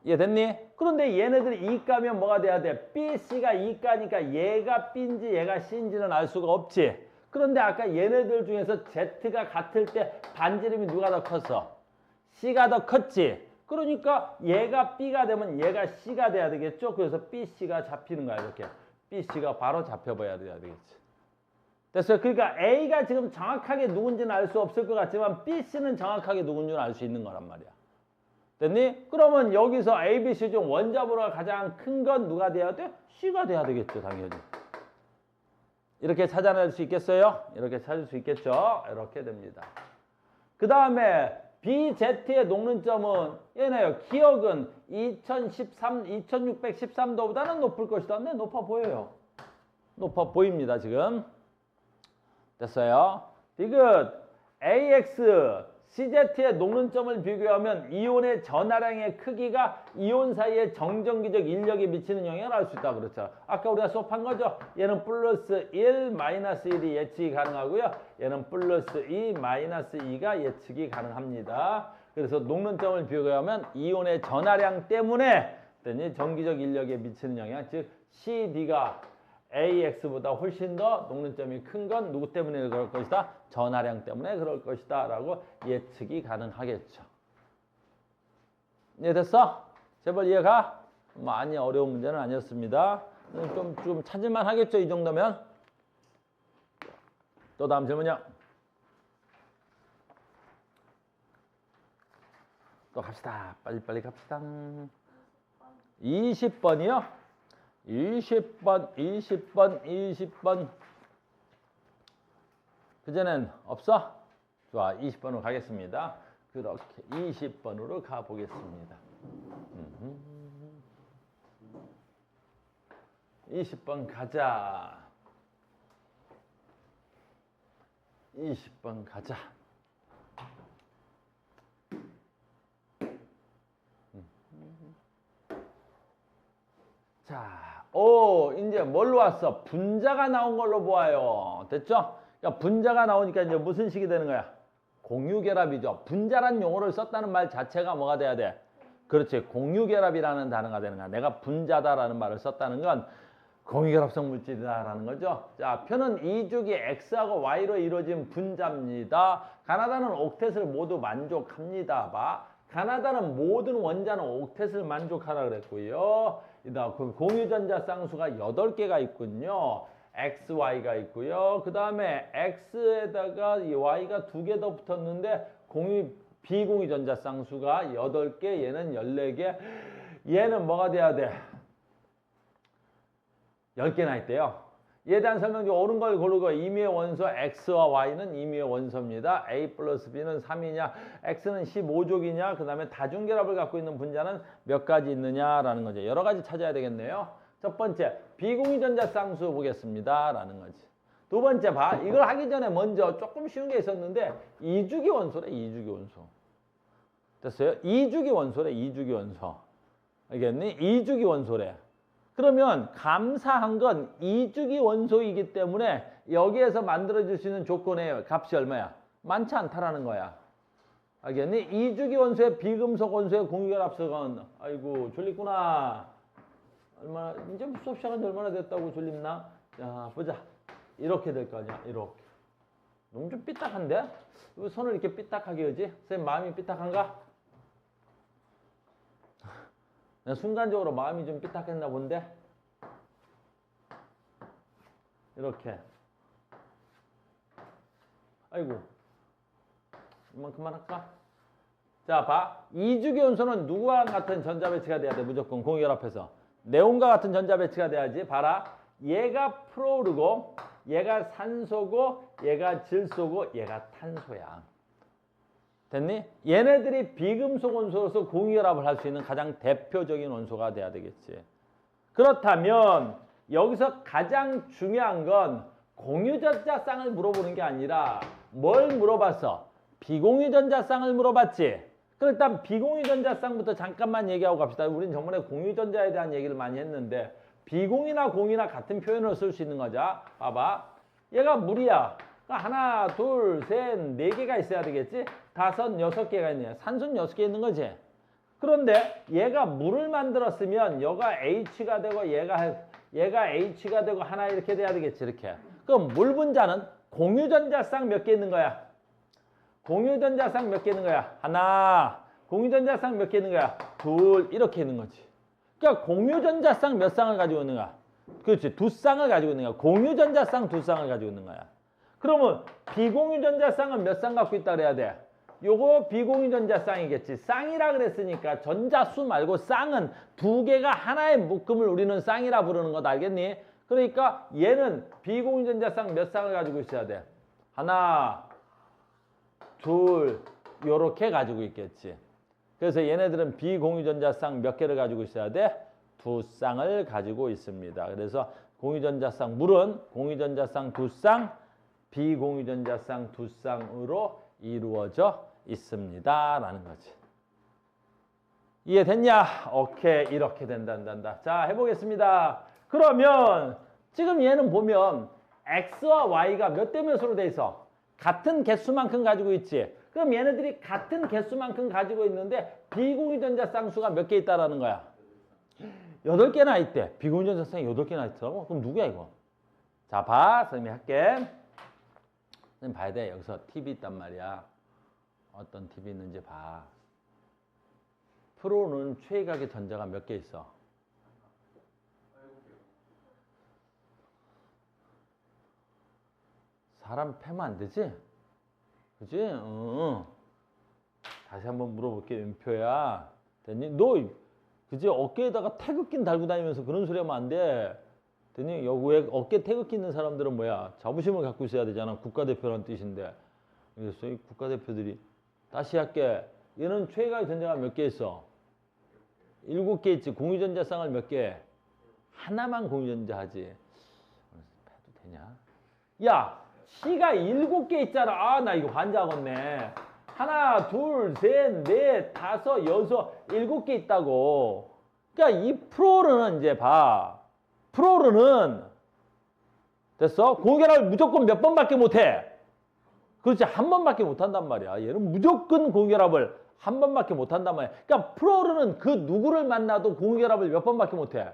이해됐니? 그런데 얘네들이 2가면 뭐가 돼야 돼? BC가 2가니까 얘가 B인지 얘가 C인지는 알 수가 없지. 그런데 아까 얘네들 중에서 Z가 같을 때 반지름이 누가 더 컸어? C가 더 컸지. 그러니까 얘가 B가 되면 얘가 C가 돼야 되겠죠? 그래서 BC가 잡히는 거야. 이렇게. BC가 바로 잡혀봐야 되겠지. 됐어요? 그러니까 A가 지금 정확하게 누군지는 알 수 없을 것 같지만 BC는 정확하게 누군지는 알 수 있는 거란 말이야. 됐니? 그러면 여기서 A, B, C 중 원자 번호가 가장 큰 건 누가 돼야 돼? C가 돼야 되겠죠, 당연히. 이렇게 찾아낼 수 있겠어요? 이렇게 찾을 수 있겠죠? 이렇게 됩니다. 그 다음에 BZ의 녹는점은 얘네요. 기억은 2613도보다는 높을 것이다. 네, 높아 보여요. 높아 보입니다, 지금. 됐어요? 디귿 AX CZ의 녹는점을 비교하면 이온의 전하량의 크기가 이온 사이의 정전기적 인력에 미치는 영향을 알 수 있다 그렇죠. 아까 우리가 수업한 거죠. 얘는 플러스 1, 마이너스 1이 예측이 가능하고요. 얘는 플러스 2, 마이너스 2가 예측이 가능합니다. 그래서 녹는점을 비교하면 이온의 전하량 때문에 전기적 인력에 미치는 영향, 즉 CD가 AX보다 훨씬 더 녹는점이 큰 건 누구 때문에 그럴 것이다? 전하량 때문에 그럴 것이다 라고 예측이 가능하겠죠. 이해됐어? 제발 이해가? 많이 어려운 문제는 아니었습니다. 좀 찾을만 하겠죠, 이 정도면? 또 다음 질문이요. 또 갑시다. 빨리빨리 갑시다. 20번이요? 20번. 그전엔 없어? 좋아, 20번으로 가겠습니다. 그렇게 20번으로 가보겠습니다. 20번 가자. 20번 가자. 자, 이제 뭘로 왔어? 분자가 나온 걸로 보아요. 됐죠? 그러니까 분자가 나오니까 이제 무슨 식이 되는 거야? 공유결합이죠. 분자란 용어를 썼다는 말 자체가 뭐가 돼야 돼? 그렇지. 공유결합이라는 단어가 되는 거야. 내가 분자다라는 말을 썼다는 건 공유결합성 물질이다라는 거죠. 자, 표는 이주기 X하고 Y로 이루어진 분자입니다. 가나다는 옥텟을 모두 만족합니다. 가나다는 모든 원자는 옥텟을 만족하라 그랬고요. 그 공유전자 쌍수가 8개가 있군요. XY가 있고요. 그 다음에 X에다가 이 Y가 2개 더 붙었는데 공유 비공유 전자 쌍수가 8개, 얘는 14개. 얘는 뭐가 돼야 돼? 10개나 있대요. 얘에 대한 설명 중 옳은 걸 고르고 임의의 원소 x와 y는 임의의 원소입니다. a 플러스 b는 3이냐, x는 15족이냐, 그 다음에 다중결합을 갖고 있는 분자는 몇 가지 있느냐라는 거죠. 여러 가지 찾아야 되겠네요. 첫 번째, 비공유 전자 쌍수 보겠습니다. 라는 거지. 두 번째 봐. 이걸 하기 전에 먼저 조금 쉬운 게 있었는데 2주기 원소래, 2주기 원소. 됐어요? 2주기 원소래, 2주기 원소. 알겠니? 2주기 원소래. 그러면 감사한 건 2주기 원소이기 때문에 여기에서 만들어줄 수 있는 조건의 값이 얼마야? 많지 않다라는 거야. 알겠니? 2주기 원소의 비금속 원소의 공유결합성은 아이고 졸립구나. 얼마나 이제 수업 시작한 지 얼마나 됐다고 졸립나? 자 보자. 이렇게 될 거 아니야. 이렇게. 너무 좀 삐딱한데? 왜 손을 이렇게 삐딱하게 하지? 선생님 마음이 삐딱한가? 순간적으로 마음이 좀 삐딱했나 본데? 이렇게. 아이고. 이만큼만 할까? 자, 봐. 2주기 원소는 누구와 같은 전자 배치가 돼야 돼? 무조건 공유결합해서. 네온과 같은 전자 배치가 돼야지. 봐라. 얘가 프로르고, 얘가 산소고, 얘가 질소고, 얘가 탄소야. 됐니? 얘네들이 비금속 원소로서 공유결합을 할 수 있는 가장 대표적인 원소가 돼야 되겠지. 그렇다면 여기서 가장 중요한 건 공유전자쌍을 물어보는 게 아니라 뭘 물어봤어? 비공유전자쌍을 물어봤지. 그럼 일단 비공유전자쌍부터 잠깐만 얘기하고 갑시다. 우린 저번에 공유전자에 대한 얘기를 많이 했는데 비공이나 공이나 같은 표현을 쓸 수 있는 거죠. 봐봐. 얘가 물이야. 하나, 둘, 셋, 4개가 있어야 되겠지? 5, 6개가 있네요. 산소는 6개 있는 거지? 그런데 얘가 물을 만들었으면 얘가 H가 되고 얘가 H가 되고 하나 이렇게 돼야 되겠지? 이렇게. 그럼 물 분자는 공유전자쌍 몇 개 있는 거야? 공유전자쌍 몇 개 있는 거야? 하나. 공유전자쌍 몇 개 있는 거야? 둘. 이렇게 있는 거지. 그러니까 공유전자쌍 몇 쌍을 가지고 있는 거야? 그렇지. 2쌍을 가지고 있는 거야. 공유전자쌍 2쌍을 가지고 있는 거야. 그러면 비공유전자쌍은 몇 쌍 갖고 있다 그래야 돼? 요거 비공유전자쌍이겠지. 쌍이라 그랬으니까 전자수 말고 쌍은 2개가 하나의 묶음을 우리는 쌍이라 부르는 것 알겠니? 그러니까 얘는 비공유전자쌍 몇 쌍을 가지고 있어야 돼? 하나, 둘, 요렇게 가지고 있겠지. 그래서 얘네들은 비공유전자쌍 몇 개를 가지고 있어야 돼? 2쌍을 가지고 있습니다. 그래서 공유전자쌍 물은 공유전자쌍 2쌍, 비공유전자쌍 2쌍으로 이루어져 있습니다. 라는 거지. 이해됐냐? 오케이. 이렇게 된다. 자, 해보겠습니다. 그러면 지금 얘는 보면 X와 Y가 몇 대 몇으로 돼 있어? 같은 개수만큼 가지고 있지. 그럼 얘네들이 같은 개수만큼 가지고 있는데 비공유전자쌍 수가 몇 개 있다라는 거야? 8개나 있대. 비공유전자쌍이 8개나 있더라고. 그럼 누구야 이거? 자, 봐. 선생님이 할게. 선생님 봐야 돼. 여기서 팁이 있단 말이야. 어떤 팁이 있는지 봐. 프로는 최각의 전자가 몇 개 있어? 사람 패면 안 되지? 그지? 응. 다시 한번 물어볼게. 윤표야. 됐니? 너 그지? 어깨에다가 태극기 달고 다니면서 그런 소리 하면 안 돼. 됐니? 여기 어깨 태극기 있는 사람들은 뭐야? 자부심을 갖고 있어야 되잖아. 국가대표라는 뜻인데. 그래서 이 국가대표들이 다시 할게. 얘는 최강의 전자가 몇 개 있어? 7개 있지. 공유전자쌍을 몇 개? 하나만 공유전자 하지. 해도 되냐? 야, C가 7개 있잖아. 아, 나 이거 환장하겠네. 하나, 둘, 셋, 넷, 다섯, 여섯, 7개 있다고. 그러니까 이 프로르는 이제 봐. 프로르는 됐어? 공유결합을 무조건 몇 번밖에 못해. 그렇지, 한 번밖에 못한단 말이야. 얘는 무조건 공유결합을 한 번밖에 못한단 말이야. 그러니까 프로르는 그 누구를 만나도 공유결합을 몇 번밖에 못해?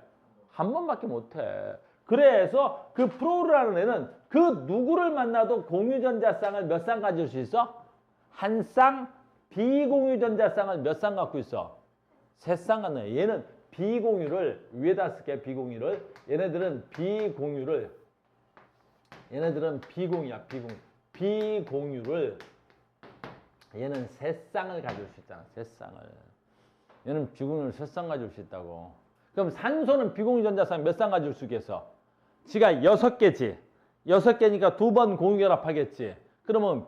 한 번밖에 못해. 그래서 그 프로르라는 애는 그 누구를 만나도 공유전자쌍을 몇 쌍 가질 수 있어? 한 쌍. 비공유전자쌍을 몇 쌍 갖고 있어? 3쌍 갖는 애. 얘는 비공유를 위에다 쓸게. 비공유를. 얘네들은 비공유를 비공유야. 비공유를 얘는 세 쌍을 가질 수 있잖아. 세 쌍을. 얘는 비공유를 세 쌍 가질 수 있다고. 그럼 산소는 비공유 전자쌍 몇 쌍 가질 수 있겠어? 지가 6개지. 6개니까 2번 공유결합하겠지. 그러면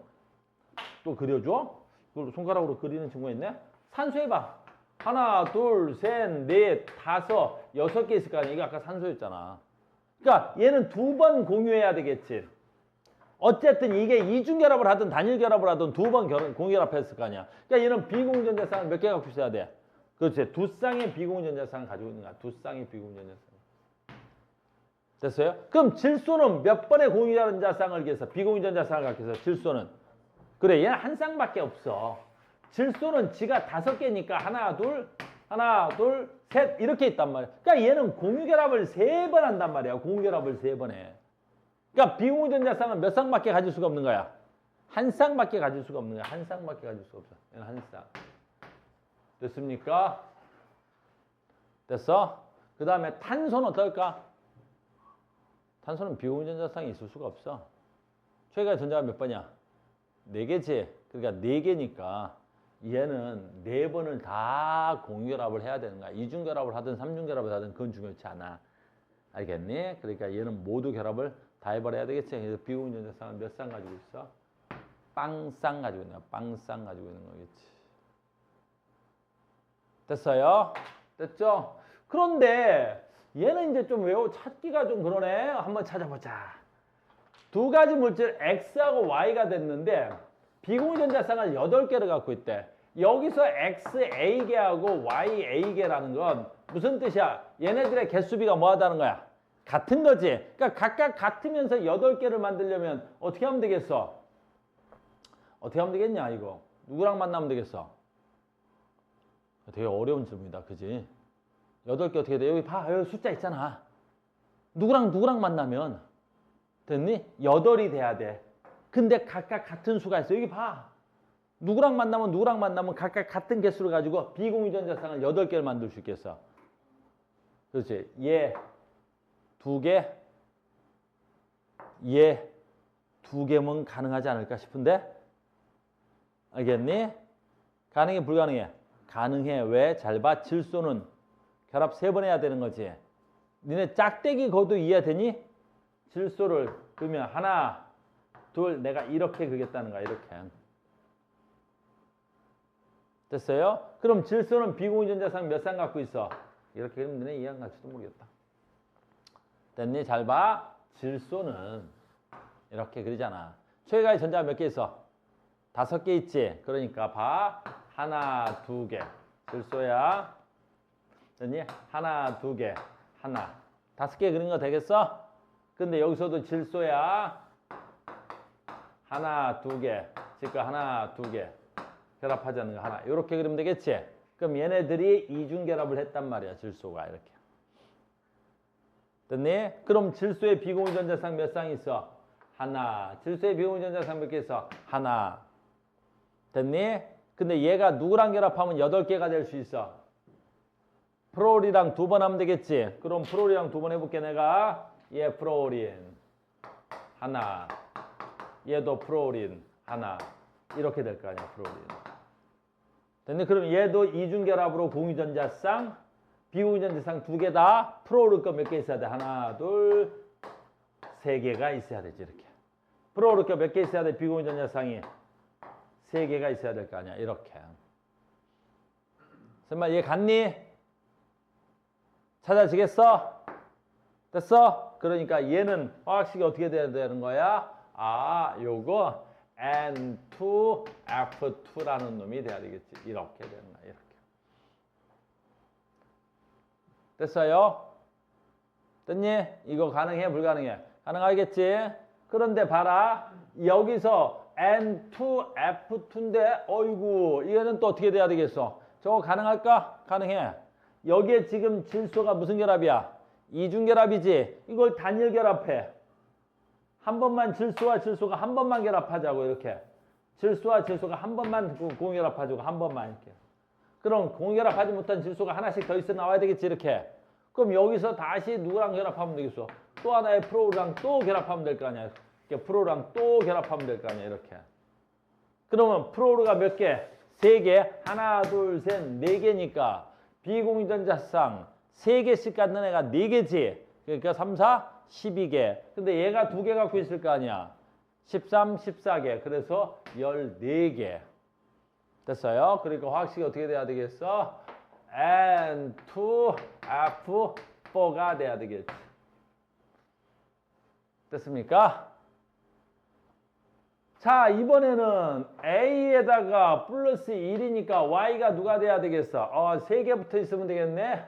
또 그려줘? 그걸 손가락으로 그리는 친구가 있네? 산소 해봐. 하나, 둘, 셋, 넷, 다섯, 6개 있을 거 아니야. 이게 아까 산소였잖아. 그러니까 얘는 2번 공유해야 되겠지. 어쨌든 이게 이중결합을 하든 단일결합을 하든 2번 공유결합했을 거 아니야. 그러니까 얘는 비공유전자쌍을 몇 개 갖고 있어야 돼? 그렇지. 2쌍의 비공유전자쌍을 가지고 있는 거야. 2쌍의 비공유전자쌍. 됐어요? 그럼 질소는 몇 번의 공유전자쌍을 갖겠어? 비공유전자쌍을 갖겠어? 질소는. 그래, 얘는 한 쌍밖에 없어. 질소는 지가 5개니까 하나, 둘, 셋 이렇게 있단 말이야. 그러니까 얘는 공유결합을 3번 한단 말이야. 공유결합을 3번 해. 그러니까 비공유전자쌍은 몇 쌍밖에 가질 수가 없는 거야? 한 쌍밖에 가질 수가 없는 거야. 한 쌍밖에 가질 수가 없어. 얘는 한 쌍. 됐습니까? 됐어? 그 다음에 탄소는 어떨까? 탄소는 비공유전자쌍이 있을 수가 없어. 최가 전자가 몇 번이야? 4개지. 그러니까 4개니까 얘는 4번을 다 공유결합을 해야 되는 거야. 이중결합을 하든 삼중결합을 하든 그건 중요치 않아. 알겠니? 그러니까 얘는 모두 결합을 다 해버려야 되겠지. 그래서 비공유전자쌍은 몇 쌍 가지고 있어? 빵쌍 가지고 있는 거야. 빵쌍 가지고 있는 거겠지. 됐어요? 됐죠? 그런데 얘는 이제 좀 찾기가 좀 그러네. 한번 찾아보자. 2가지 물질 X하고 Y가 됐는데 비공유전자쌍을 8개를 갖고 있대. 여기서 XA개하고 YA개라는 건 무슨 뜻이야? 얘네들의 개수비가 뭐하다는 거야? 같은 거지. 그러니까 각각 같으면서 8개를 만들려면 어떻게 하면 되겠어? 어떻게 하면 되겠냐 이거? 누구랑 만나면 되겠어? 되게 어려운 질문이다. 그지? 8개 어떻게 돼? 여기 봐. 여기 숫자 있잖아. 누구랑 만나면 됐니? 8이 돼야 돼. 근데 각각 같은 수가 있어. 여기 봐. 누구랑 만나면 각각 같은 개수를 가지고 비공유전자쌍을 8개를 만들 수 있겠어. 그렇지. 얘 2개, 얘 2개면 가능하지 않을까 싶은데? 알겠니? 가능해, 불가능해? 가능해. 왜? 잘 봐. 질소는 결합 3번 해야 되는 거지. 니네 짝대기 거도 이해되니? 질소를 그러면 하나, 둘, 내가 이렇게 그겠다는 거야. 이렇게. 됐어요? 그럼 질소는 비공유전자쌍 몇 쌍 갖고 있어? 이렇게 그러면 너네 이해 안 갈지도 모르겠다. 됐니? 잘 봐. 질소는 이렇게 그리잖아. 최가의 전자가 몇 개 있어? 5개 있지? 그러니까 봐. 하나, 2개. 질소야. 됐니? 하나, 2개. 하나. 5개 그린 거 되겠어? 근데 여기서도 질소야. 하나, 2개. 지금 하나, 2개. 결합하자는 거 하나. 이렇게 그리면 되겠지? 그럼 얘네들이 이중결합을 했단 말이야. 질소가 이렇게. 됐니? 그럼 질소의 비공유전자쌍 몇 쌍 있어? 하나. 질소의 비공유전자쌍 몇 개 있어? 하나. 됐니? 근데 얘가 누구랑 결합하면 8개가 될 수 있어? 프로올이랑 2번 하면 되겠지? 그럼 프로올이랑 2번 해볼게 내가. 얘 프로올인 하나. 얘도 프로올인 하나. 이렇게 될 거 아니야. 프로올인. 됐니? 그럼 얘도 이중결합으로 공유전자쌍, 비공유전자쌍 2개 다 프로올 거 몇 개 있어야 돼? 하나, 둘, 3개가 있어야 되지. 이렇게. 프로올 거 몇 개 있어야 돼? 비공유전자쌍이 3개가 있어야 될 거 아니야. 이렇게. 정말 얘 갔니? 찾아지겠어? 됐어? 그러니까 얘는 화학식이 어떻게 돼야 되는 거야? 아, 요거 N2F2라는 놈이 돼야 되겠지. 이렇게 되는 거야. 이렇게. 됐어요? 됐니? 이거 가능해? 불가능해? 가능하겠지? 그런데 봐라. 여기서 N2F2인데 어이구 얘는 또 어떻게 돼야 되겠어? 저거 가능할까? 가능해. 여기에 지금 질소가 무슨 결합이야? 이중결합이지. 이걸 단일결합해. 한 번만 질소와 질소가 한 번만 결합하자고 이렇게. 질소와 질소가 한 번만 공결합하자고 한 번만 이렇게. 그럼 공결합하지 못한 질소가 하나씩 더 있어 나와야 되겠지 이렇게. 그럼 여기서 다시 누구랑 결합하면 되겠어? 또 하나의 프로랑 또 결합하면 될 거 아니야. 이렇게 프로랑 또 결합하면 될 거 아니야 이렇게. 그러면 프로르가 몇 개? 3개. 하나, 둘, 셋, 4개니까 비공유전자쌍 3개씩 갖는 애가 4개지. 그러니까 3, 4, 12개. 근데 얘가 2개 갖고 있을 거 아니야. 13, 14개. 그래서 14개. 됐어요? 그러니까 화학식이 어떻게 돼야 되겠어? N2F4가 돼야 되겠지. 됐습니까? 자, 이번에는 A에다가 플러스 1이니까 Y가 누가 돼야 되겠어? 3개 붙어 있으면 되겠네?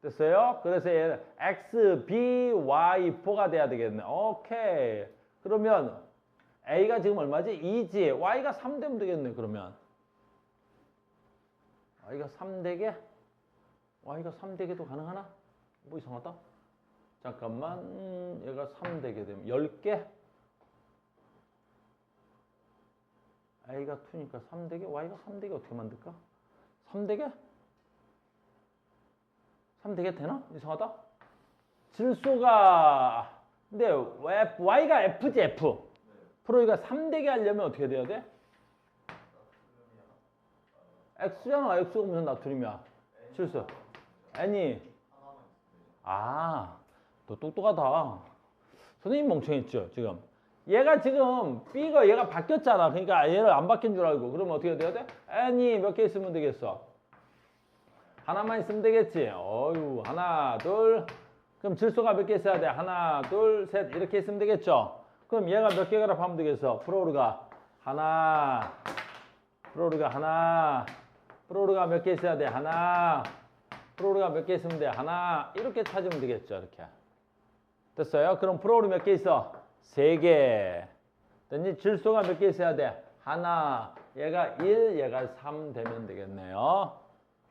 됐어요? 그래서 얘는 X, B, Y, 4가 돼야 되겠네. 오케이. 그러면 A가 지금 얼마지? 2지. Y가 3 되면 되겠네, 그러면. Y가 3 되게? Y가 3 되게도 가능하나? 뭐 이상하다. 잠깐만. 얘가 3 되게 되면 10개? A가 2니까 3 되게? Y가 3 되게 어떻게 만들까? 3 되게? 3 되게 되나? 이상하다. 질소가 근데 Y가 F지 F. 프로이가 3 되게 하려면 어떻게 돼야 돼? X잖아. X가 무슨 나트륨이야? 질소. N이 너 똑똑하다. 선생님 멍청했죠 지금. 얘가 지금 B가 얘가 바뀌었잖아. 그러니까 얘를 안 바뀐 줄 알고. 그러면 어떻게 돼야 돼? N이 몇 개 있으면 되겠어? 하나만 있으면 되겠지. 하나, 둘. 그럼 질소가 몇 개 있어야 돼? 하나, 둘, 셋. 이렇게 있으면 되겠죠? 그럼 얘가 몇 개 결합하면 되겠어? 프로르가 하나. 프로르가 하나. 프로르가 몇 개 있어야 돼? 하나. 프로르가 몇 개 있으면 돼? 하나. 이렇게 찾으면 되겠죠? 이렇게. 됐어요? 그럼 프로르 몇 개 있어? 3개. 됐니? 질소가 몇 개 있어야 돼? 하나. 얘가 1, 얘가 3 되면 되겠네요.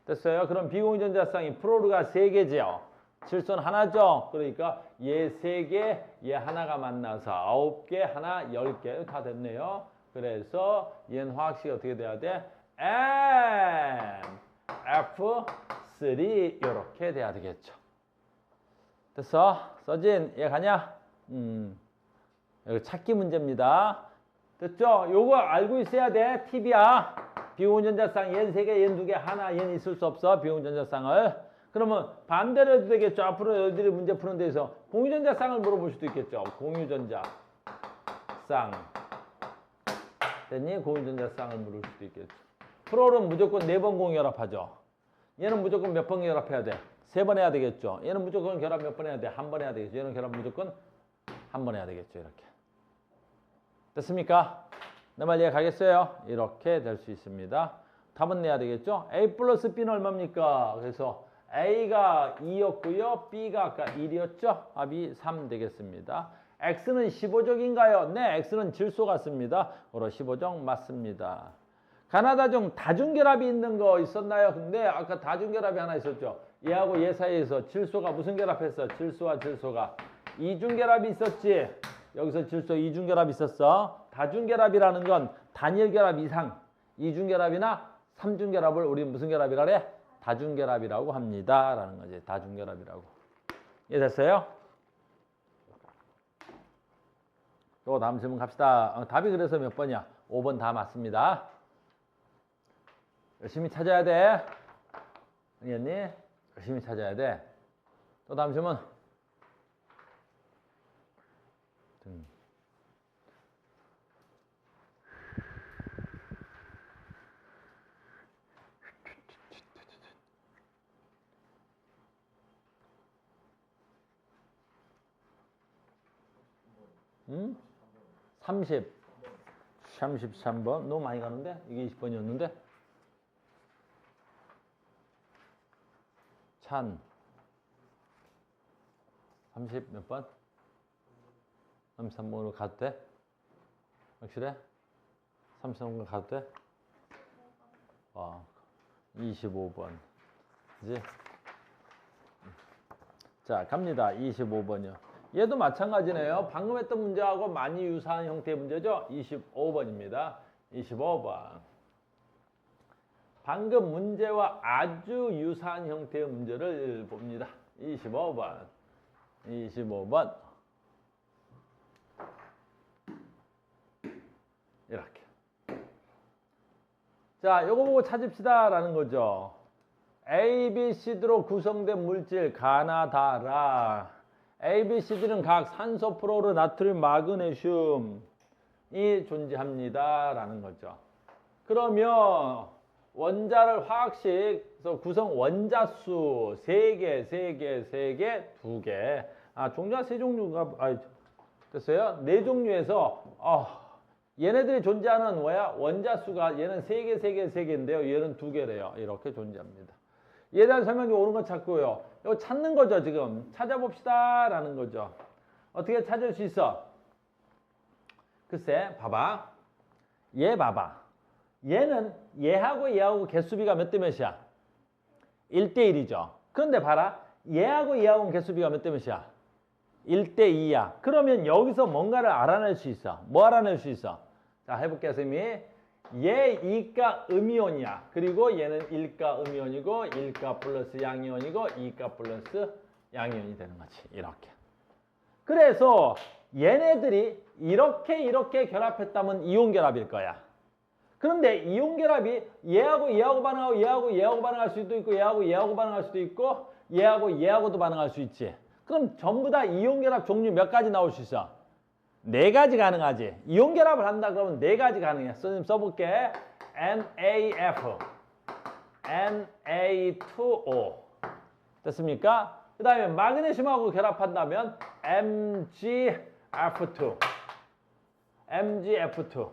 됐어요? 그럼 비공유전자쌍이 프로르가 3개죠. 질소는 하나죠. 그러니까 얘 3개, 얘 하나가 만나서 9개, 하나 10개 다 됐네요. 그래서 얘는 화학식이 어떻게 돼야 돼? F3 이렇게 돼야 되겠죠. 됐어? 서진, 얘 가냐? 여기 찾기 문제입니다. 됐죠? 요거 알고 있어야 돼. 팁이야. 비공유전자쌍 얘는 3개, 얘는 2개, 하나 얘는 있을 수 없어. 비공유전자쌍을. 그러면 반대로 해도 되겠죠. 앞으로 너희들이 문제 푸는 데서 공유전자쌍을 물어볼 수도 있겠죠. 공유전자쌍. 됐니? 공유전자쌍을 물을 수도 있겠죠. 프로는 무조건 4번 공유결합하죠. 얘는 무조건 몇 번 결합해야 돼? 3번 해야 되겠죠. 얘는 무조건 결합 몇 번 해야 돼? 1번 해야 되겠죠. 얘는 결합 무조건 1번 해야 되겠죠. 이렇게. 됐습니까? 내 말 이해 가겠어요? 이렇게 될 수 있습니다. 답은 내야 되겠죠? A 플러스 B는 얼마입니까? 그래서 A가 2였고요. B가 아까 1이었죠? 답이 3 되겠습니다. X는 15족인가요? 네, X는 질소 같습니다. 그럼 15족 맞습니다. 가나다중 다중결합이 있는 거 있었나요? 근데 아까 다중결합이 하나 있었죠? 얘하고 얘 사이에서 질소가 무슨 결합했어? 질소와 질소가 이중결합이 있었지? 여기서 질소 이중결합이 있었어. 다중결합이라는 건 단일결합 이상 이중결합이나 삼중결합을 우리 무슨 결합이라 그래? 다중결합이라고 합니다. 라는 거지. 다중결합이라고. 이해됐어요? 또 다음 질문 갑시다. 답이 그래서 몇 번이야? 5번 다 맞습니다. 열심히 찾아야 돼. 알겠니? 열심히 찾아야 돼. 또 다음 질문. 응? 33번. 너무 많이 가는데? 이게 20번이었는데? 찬. 30 몇 번? 33번으로 가도 돼? 확실해? 33번 가도 돼? 와, 25번. 그지? 자, 갑니다. 25번이요. 얘도 마찬가지네요. 방금 했던 문제하고 많이 유사한 형태의 문제죠? 25번입니다. 25번. 방금 문제와 아주 유사한 형태의 문제를 봅니다. 25번. 25번. 이렇게. 자, 요거 보고 찾읍시다라는 거죠. A, B, C로 구성된 물질 가나다라. A, B, C들은 각 산소, 프로르, 나트륨, 마그네슘이 존재합니다라는 거죠. 그러면 원자를 화학식에서 구성 원자수 3개, 3개, 3개, 2개. 종류가 3종류가 됐어요? 4종류에서 얘네들이 존재하는 뭐야? 원자수가 얘는 3개, 3개, 3개인데요. 얘는 2개래요. 이렇게 존재합니다. 얘에 대한 설명이 옳은 거 찾고요. 이거 찾는 거죠, 지금. 찾아봅시다 라는 거죠. 어떻게 찾을 수 있어? 글쎄, 봐봐. 얘 봐봐. 얘는 얘하고 개수비가 몇 대 몇이야? 1대 1이죠. 그런데 봐라. 얘하고는 개수비가 몇 대 몇이야? 1대 2야. 그러면 여기서 뭔가를 알아낼 수 있어. 뭐 알아낼 수 있어? 자, 해볼게요, 선생님이. 얘 이가 음이온이야. 그리고 얘는 1가 음이온이고 1가 플러스 양이온이고 2가 플러스 양이온이 되는 거지. 이렇게. 그래서 얘네들이 이렇게 결합했다면 이온 결합일 거야. 그런데 이온 결합이 얘하고 반응하고 얘하고 반응할 수도 있고 얘하고 반응할 수도 있고 얘하고도 반응할 수 있지. 그럼 전부 다 이온 결합 종류 몇 가지 나올 수 있어? 4가지 가능하지. 이온 결합을 한다 그러면 4가지 가능해. 선생님 써볼게. NAF, Na2O. 됐습니까? 그 다음에 마그네슘하고 결합한다면 MgF2. MgF2.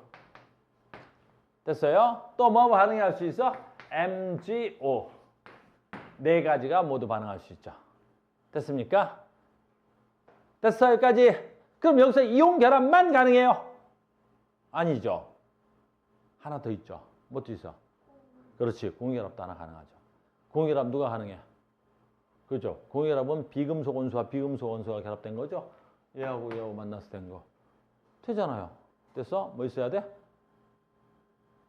됐어요? 또 뭐 반응할 수 있어? MgO. 4가지가 모두 반응할 수 있죠. 됐습니까? 됐어, 여기까지? 그럼 여기서 이온 결합만 가능해요? 아니죠. 하나 더 있죠. 뭐도 있어? 그렇지. 공유결합도 하나 가능하죠. 공유결합 누가 가능해? 그죠? 공유결합은 비금속 원소와 비금속 원소가 결합된 거죠. 얘하고 만나서 된 거. 되잖아요. 됐어? 뭐 있어야 돼?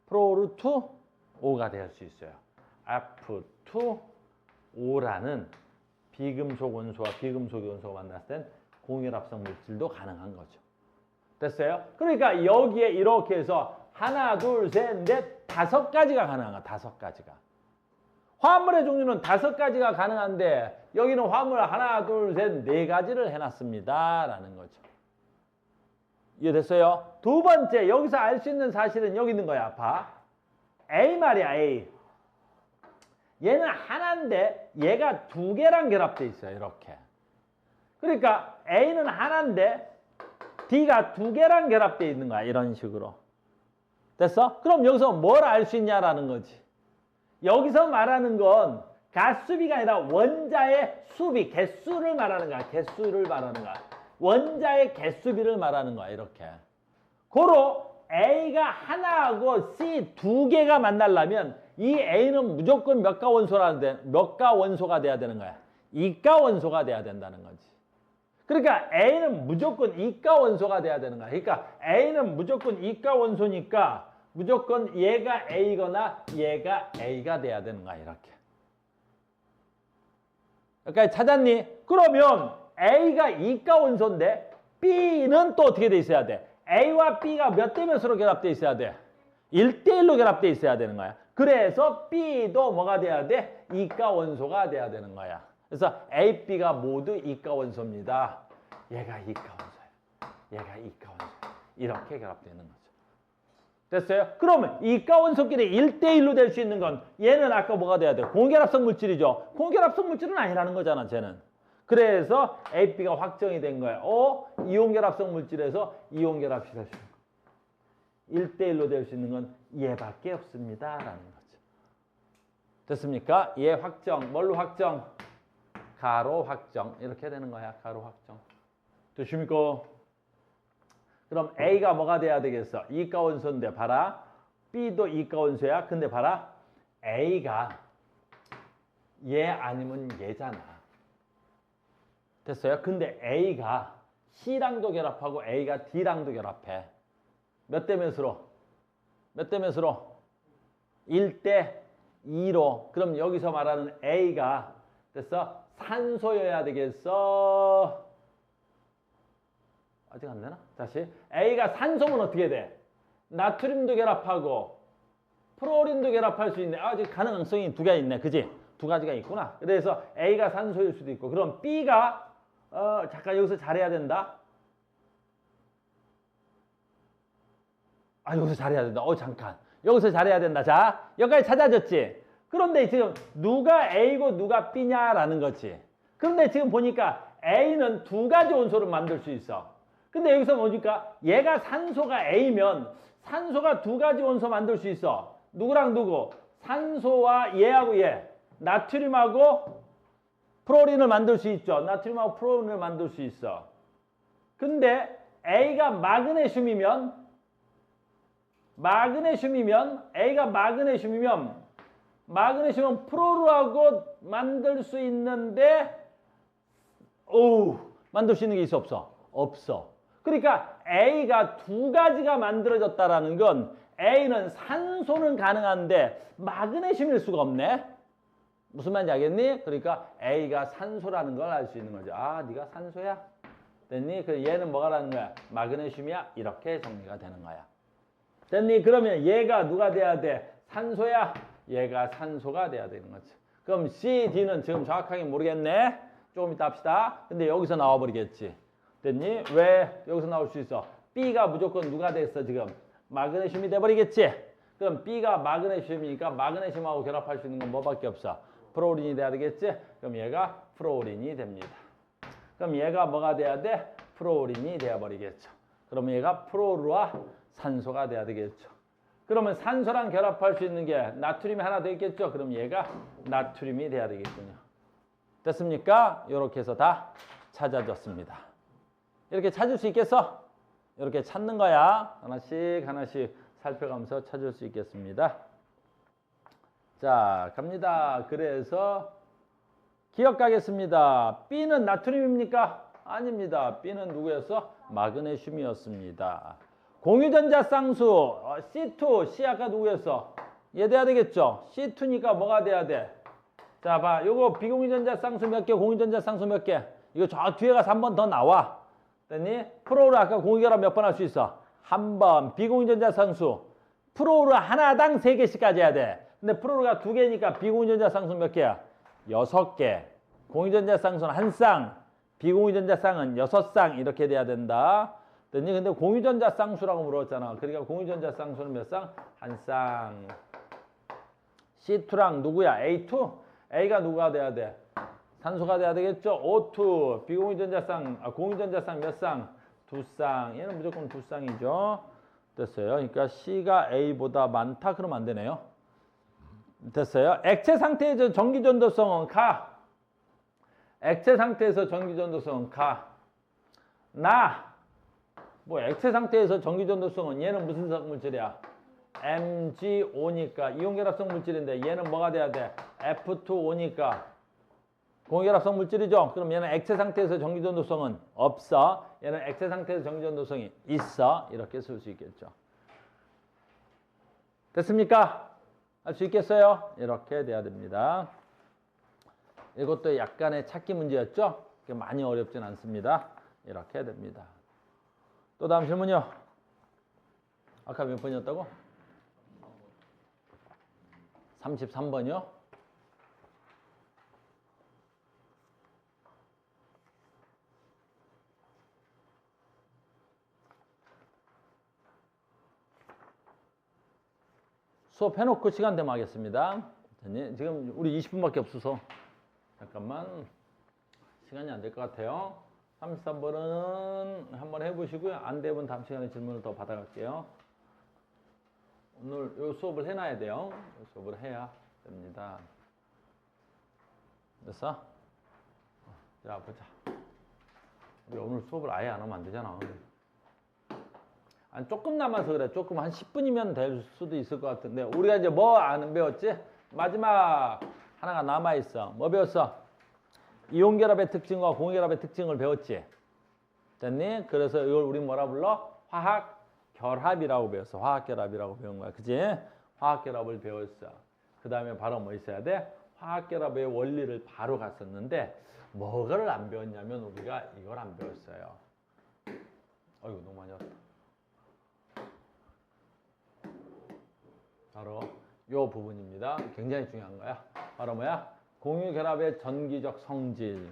프로르2 O가 될 수 있어요. F2O라는 비금속 원소와 비금속 원소가 만났을 땐 공유결합성 물질도 가능한 거죠. 됐어요? 그러니까 여기에 이렇게 해서 하나, 둘, 셋, 넷, 5가지가 가능한 거야. 5가지가. 화합물의 종류는 5가지가 가능한데 여기는 화합물 하나, 둘, 셋, 4가지를 해놨습니다. 라는 거죠. 이해됐어요? 두 번째, 여기서 알 수 있는 사실은 여기 있는 거야. 봐. A 말이야, A. 얘는 하나인데 얘가 2개랑 결합돼 있어요. 이렇게. 그러니까 A는 하나인데 D가 2개랑 결합되어 있는 거야. 이런 식으로. 됐어? 그럼 여기서 뭘 알 수 있냐라는 거지. 여기서 말하는 건 가수비가 아니라 원자의 수비, 개수를 말하는 거야. 개수를 말하는 거야. 원자의 개수비를 말하는 거야. 이렇게. 고로 A가 하나하고 C 2개가 만나려면 이 A는 무조건 몇 가 원소가 돼야 되는 거야. 2가 원소가 돼야 된다는 거지. 그러니까 A는 무조건 이가 원소가 돼야 되는 거야. 그러니까 A는 무조건 이가 원소니까 무조건 얘가 A거나 얘가 A가 돼야 되는 거야. 이렇게. 여기까지 찾았니? 그러면 A가 이가 원소인데 B는 또 어떻게 돼 있어야 돼? A와 B가 몇 대 몇으로 결합돼 있어야 돼? 1대 1로 결합돼 있어야 되는 거야. 그래서 B도 뭐가 돼야 돼? 이가 원소가 돼야 되는 거야. 그래서 A, B가 모두 이가 원소입니다. 얘가 이가 원소예요. 얘가 이가 원소예요. 이렇게 결합되는 거죠. 됐어요? 그러면 이가 원소끼리 1대 1로 될 수 있는 건 얘는 아까 뭐가 돼야 돼? 공결합성 물질이죠. 공결합성 물질은 아니라는 거잖아, 쟤는. 그래서 A, B가 확정이 된 거예요. 이온결합성 물질에서 이온결합시킬 수 있는 거. 1대 1로 될 수 있는 건 얘밖에 없습니다. 라는 거죠. 됐습니까? 얘 확정. 뭘로 확정? 가로 확정. 이렇게 되는 거야. 가로 확정. 됐습니까? 그럼 A가 뭐가 돼야 되겠어? 이가 원소인데 봐라. B도 이가 원소야. 근데 봐라. A가 얘 아니면 얘잖아. 됐어요? 근데 A가 C랑도 결합하고 A가 D랑도 결합해. 몇 대 몇으로? 몇 대 몇으로? 1대 2로. 그럼 여기서 말하는 A가 됐어? 산소여야 되겠어? 아직 안 되나? 다시. A가 산소면 어떻게 돼? 나트륨도 결합하고 프로린도 결합할 수 있네. 지금 가능성이 두 개 있네. 그지? 두 가지가 있구나. 그래서 A가 산소일 수도 있고. 그럼 B가 잠깐 여기서 잘해야 된다. 여기서 잘해야 된다. 잠깐. 여기서 잘해야 된다. 자, 여기까지 찾아졌지? 그런데 지금 누가 A고 누가 B냐라는 거지. 그런데 지금 보니까 A는 두 가지 원소를 만들 수 있어. 근데 여기서 보니까 얘가 산소가 A면 산소가 두 가지 원소 만들 수 있어. 누구랑 누구? 산소와 얘하고 얘. 나트륨하고 프로린을 만들 수 있죠. 나트륨하고 프로린을 만들 수 있어. 근데 A가 마그네슘이면 A가 마그네슘은 프로르하고 만들 수 있는데 만들 수 있는 게 있어 없어? 없어. 그러니까 A가 두 가지가 만들어졌다라는 건 A는 산소는 가능한데 마그네슘일 수가 없네. 무슨 말인지 알겠니? 그러니까 A가 산소라는 걸 알 수 있는 거죠. 네가 산소야? 됐니? 얘는 뭐가라는 거야? 마그네슘이야? 이렇게 정리가 되는 거야. 됐니? 그러면 얘가 누가 돼야 돼? 산소야? 얘가 산소가 돼야 되는 거지. 그럼 C, D는 지금 정확하게 모르겠네? 조금 이따 합시다. 근데 여기서 나와버리겠지. 됐니? 왜 여기서 나올 수 있어? B가 무조건 누가 됐어 지금? 마그네슘이 돼버리겠지? 그럼 B가 마그네슘이니까 마그네슘하고 결합할 수 있는 건 뭐밖에 없어? 프로린이 돼야 되겠지? 그럼 얘가 프로린이 됩니다. 그럼 얘가 뭐가 돼야 돼? 프로린이 되어버리겠죠. 그러면 얘가 프로르와 산소가 돼야 되겠죠. 그러면 산소랑 결합할 수 있는 게 나트륨이 하나 더 있겠죠. 그럼 얘가 나트륨이 돼야 되겠군요. 됐습니까? 이렇게 해서 다 찾아졌습니다. 이렇게 찾을 수 있겠어? 이렇게 찾는 거야. 하나씩 하나씩 살펴가면서 찾을 수 있겠습니다. 자, 갑니다. 그래서 기억하겠습니다. B는 나트륨입니까? 아닙니다. B는 누구였어? 마그네슘이었습니다. 공유전자 쌍수 C2, C 아까 누구였어? 얘 돼야 되겠죠? C2니까 뭐가 돼야 돼? 자, 봐. 요거 비공유전자 쌍수 몇 개, 공유전자 쌍수 몇 개? 이거 저 뒤에 가서 한 번 더 나와. 됐니? 프로를 아까 공유결합 몇 번 할 수 있어? 한 번. 비공유전자 쌍수. 프로를 하나당 3개씩 가져야 돼. 근데 프로가 2개니까 비공유전자 쌍수 몇 개야? 6개. 공유전자 쌍수는 1쌍. 비공유전자 쌍은 6쌍. 이렇게 돼야 된다. 됐니? 근데 공유전자 쌍수라고 물었잖아. 그러니까 공유전자 쌍수는 몇 쌍? 1쌍. C2랑 누구야? A2? A가 누가 돼야 돼? 산소가 돼야 되겠죠? O2. 비공유전자 쌍, 공유전자 쌍 몇 쌍? 2쌍. 얘는 무조건 2쌍이죠. 됐어요. 그러니까 C가 A보다 많다? 그러면 안 되네요. 됐어요. 액체 상태에서 전기 전도성은 가. 액체 상태에서 전기 전도성은 가. 액체 상태에서 전기 전도성은 얘는 무슨 물질이야? MgO니까 이온결합성 물질인데 얘는 뭐가 돼야 돼? F2O니까 공유결합성 물질이죠. 그럼 얘는 액체 상태에서 전기 전도성은 없어. 얘는 액체 상태에서 전기 전도성이 있어. 이렇게 쓸 수 있겠죠. 됐습니까? 할 수 있겠어요? 이렇게 돼야 됩니다. 이것도 약간의 찾기 문제였죠? 많이 어렵진 않습니다. 이렇게 됩니다. 또 다음 질문이요. 아까 몇 번이었다고? 33번이요? 수업 해놓고 시간 되면 하겠습니다. 지금 우리 20분밖에 없어서 잠깐만 시간이 안 될 것 같아요. 33번은 한번 해보시고요. 안 되면 다음 시간에 질문을 더 받아갈게요. 오늘 이 수업을 해놔야 돼요. 이 수업을 해야 됩니다. 됐어? 자, 보자. 우리 오늘 수업을 아예 안 하면 안 되잖아. 조금 남아서 그래. 조금 한 10분이면 될 수도 있을 것 같은데 우리가 이제 뭐 안 배웠지? 마지막 하나가 남아있어. 뭐 배웠어? 이온결합의 특징과 공유결합의 특징을 배웠지? 됐니? 그래서 이걸 우리 뭐라 불러? 화학결합이라고 배웠어. 화학결합이라고 배운 거야. 그치? 화학결합을 배웠어. 그 다음에 바로 뭐 있어야 돼? 화학결합의 원리를 바로 갔었는데 뭐를 안 배웠냐면 우리가 이걸 안 배웠어요. 어이구 너무 많이 왔다. 바로 요 부분입니다. 굉장히 중요한 거야. 바로 뭐야? 공유결합의 전기적 성질.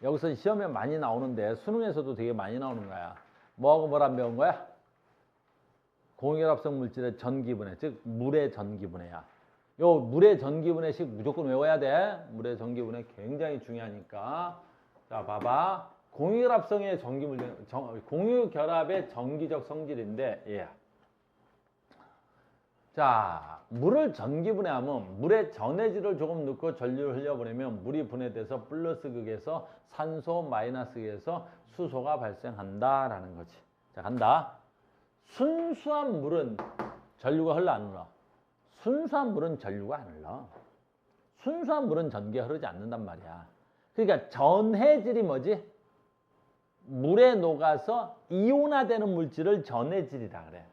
여기서 시험에 많이 나오는데 수능에서도 되게 많이 나오는 거야. 뭐하고 뭘 안 배운 거야? 공유결합성 물질의 전기분해, 즉 물의 전기분해야. 요 물의 전기분해식 무조건 외워야 돼. 물의 전기분해 굉장히 중요하니까. 자, 봐봐. 공유결합성의 공유결합의 전기적 성질인데, 예. 자, 물을 전기분해하면 물에 전해질을 조금 넣고 전류를 흘려보내면 물이 분해돼서 플러스 극에서 산소 마이너스 극에서 수소가 발생한다라는 거지. 자, 간다. 순수한 물은 전류가 흘러 안 흘러? 순수한 물은 전류가 안 흘러. 순수한 물은 전기가 흐르지 않는단 말이야. 그러니까 전해질이 뭐지? 물에 녹아서 이온화되는 물질을 전해질이라 그래.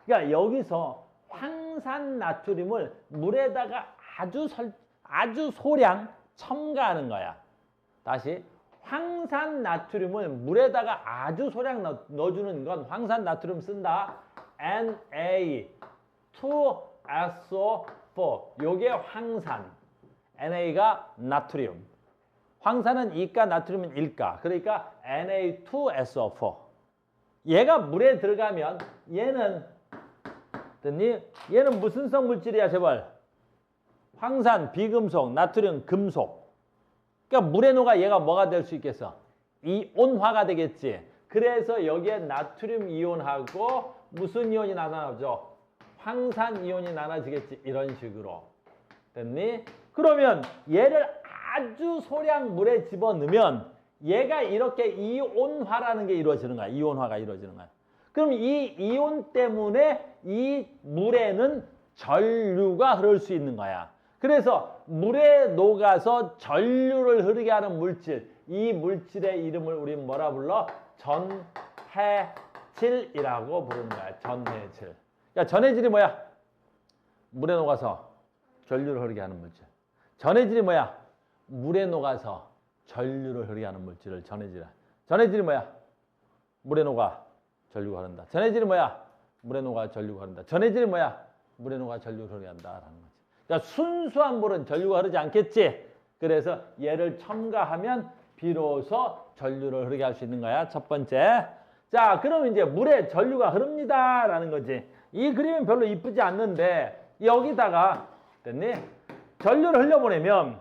그러니까 여기서 황산 나트륨을 물에다가 아주 소량 첨가하는 거야. 다시 황산 나트륨을 물에다가 아주 소량 넣어주는 건 황산 나트륨 쓴다. Na2SO4 요게 황산. Na 가 나트륨. 황산은 2가 나트륨은 1가. 그러니까 Na2SO4. 얘가 물에 들어가면 얘는 무슨 성 물질이야 제발? 황산, 비금속, 나트륨, 금속. 그러니까 물에 녹아 얘가 뭐가 될 수 있겠어? 이온화가 되겠지. 그래서 여기에 나트륨 이온하고 무슨 이온이 나눠져? 황산 이온이 나눠지겠지. 이런 식으로. 됐니? 그러면 얘를 아주 소량 물에 집어넣으면 얘가 이렇게 이온화라는 게 이루어지는 거야. 이온화가 이루어지는 거야. 그럼 이 이온 때문에 이 물에는 전류가 흐를 수 있는 거야. 그래서 물에 녹아서 전류를 흐르게 하는 물질, 이 물질의 이름을 우리 뭐라 불러? 전해질이라고 부르는 거야. 전해질. 야, 전해질이 뭐야? 물에 녹아서 전류를 흐르게 하는 물질. 전해질이 뭐야? 물에 녹아서 전류를 흐르게 하는 물질을 전해질이라. 전해질이 뭐야? 물에 녹아 전류가 흐른다. 전해질이 뭐야? 물에 녹아 전류가 흐른다. 전해질이 뭐야? 물에 녹아 전류를 흐르게 한다라는 거지. 그러니까 순수한 물은 전류가 흐르지 않겠지. 그래서 얘를 첨가하면 비로소 전류를 흐르게 할 수 있는 거야. 첫 번째. 자, 그럼 이제 물에 전류가 흐릅니다라는 거지. 이 그림은 별로 이쁘지 않는데 여기다가 됐니? 전류를 흘려보내면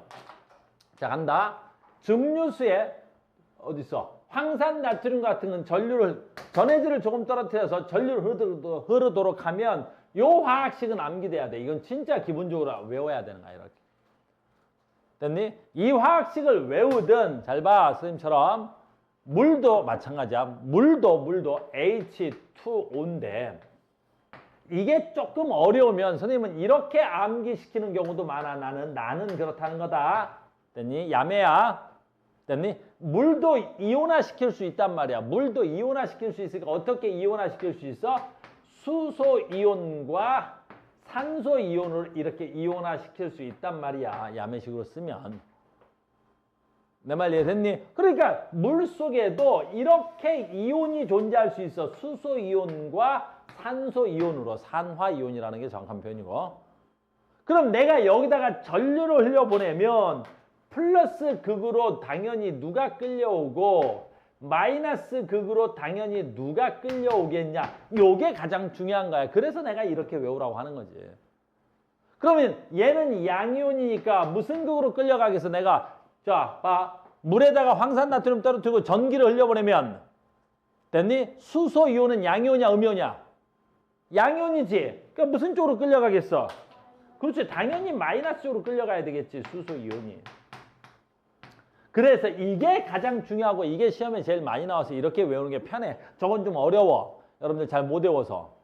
자, 간다. 증류수에 어디 있어? 황산 나트륨 같은 건 전해질을 조금 떨어뜨려서 전류를 흐르도록 하면 요 화학식은 암기돼야 돼. 이건 진짜 기본적으로 외워야 되는 거야. 이렇게. 됐니? 이 화학식을 외우든 잘 봐. 선생님처럼 물도 마찬가지야. 물도 H2O인데 이게 조금 어려우면 선생님은 이렇게 암기시키는 경우도 많아. 나는 그렇다는 거다. 됐니? 야매야. 됐니? 물도 이온화시킬 수 있단 말이야. 물도 이온화시킬 수 있으니까 어떻게 이온화시킬 수 있어? 수소이온과 산소이온을 이렇게 이온화시킬 수 있단 말이야. 야매식으로 쓰면. 내 말 이해됐니? 그러니까 물 속에도 이렇게 이온이 존재할 수 있어. 수소이온과 산소이온으로. 산화이온이라는 게 정확한 표현이고. 그럼 내가 여기다가 전류를 흘려보내면 플러스 극으로 당연히 누가 끌려오고 마이너스 극으로 당연히 누가 끌려오겠냐. 요게 가장 중요한 거야. 그래서 내가 이렇게 외우라고 하는 거지. 그러면 얘는 양이온이니까 무슨 극으로 끌려가겠어? 내가 자, 봐. 물에다가 황산 나트륨 떨어뜨리고 전기를 흘려보내면 됐니? 수소 이온은 양이온이야, 음이온이야? 양이온이지. 그러니까 무슨 쪽으로 끌려가겠어? 그렇지. 당연히 마이너스 쪽으로 끌려가야 되겠지. 수소 이온이. 그래서 이게 가장 중요하고 이게 시험에 제일 많이 나와서 이렇게 외우는 게 편해. 저건 좀 어려워. 여러분들 잘 못 외워서.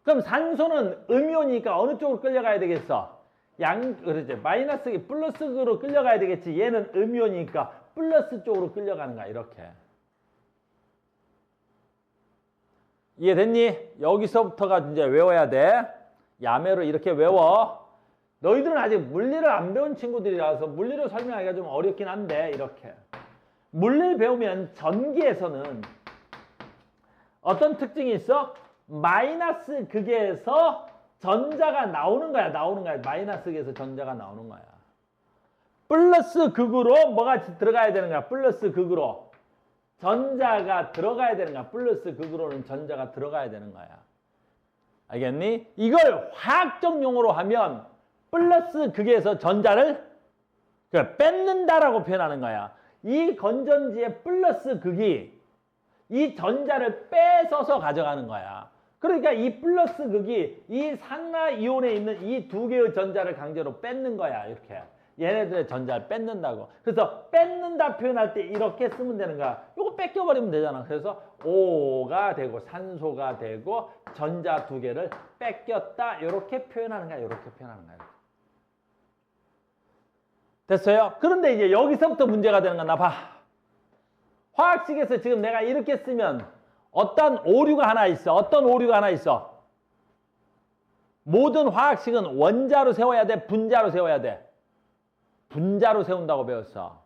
그럼 산소는 음이온이니까 어느 쪽으로 끌려가야 되겠어? 그렇지. 마이너스 플러스로 끌려가야 되겠지. 얘는 음이온이니까 플러스 쪽으로 끌려가는 거야. 이렇게. 이해됐니? 여기서부터가 이제 외워야 돼. 야매로 이렇게 외워. 너희들은 아직 물리를 안 배운 친구들이라서 물리를 설명하기가 좀 어렵긴 한데 이렇게. 물리를 배우면 전기에서는 어떤 특징이 있어? 마이너스 극에서 전자가 나오는 거야. 나오는 거야. 마이너스 극에서 전자가 나오는 거야. 플러스 극으로 뭐가 들어가야 되는 거야. 플러스 극으로. 전자가 들어가야 되는 거야. 플러스 극으로는 전자가 들어가야 되는 거야. 알겠니? 이걸 화학적 용어로 하면 플러스 극에서 전자를 뺏는다라고 표현하는 거야. 이 건전지의 플러스 극이 이 전자를 뺏어서 가져가는 거야. 그러니까 이 플러스 극이 이 산화 이온에 있는 이 두 개의 전자를 강제로 뺏는 거야. 이렇게. 얘네들의 전자를 뺏는다고. 그래서 뺏는다 표현할 때 이렇게 쓰면 되는 거야. 이거 뺏겨버리면 되잖아. 그래서 O가 되고 산소가 되고 전자 두 개를 뺏겼다. 이렇게 표현하는 거야. 이렇게 표현하는 거야. 됐어요? 그런데 이제 여기서부터 문제가 되는 거나 봐. 화학식에서 지금 내가 이렇게 쓰면 어떤 오류가 하나 있어. 어떤 오류가 하나 있어. 모든 화학식은 원자로 세워야 돼? 분자로 세워야 돼? 분자로 세운다고 배웠어.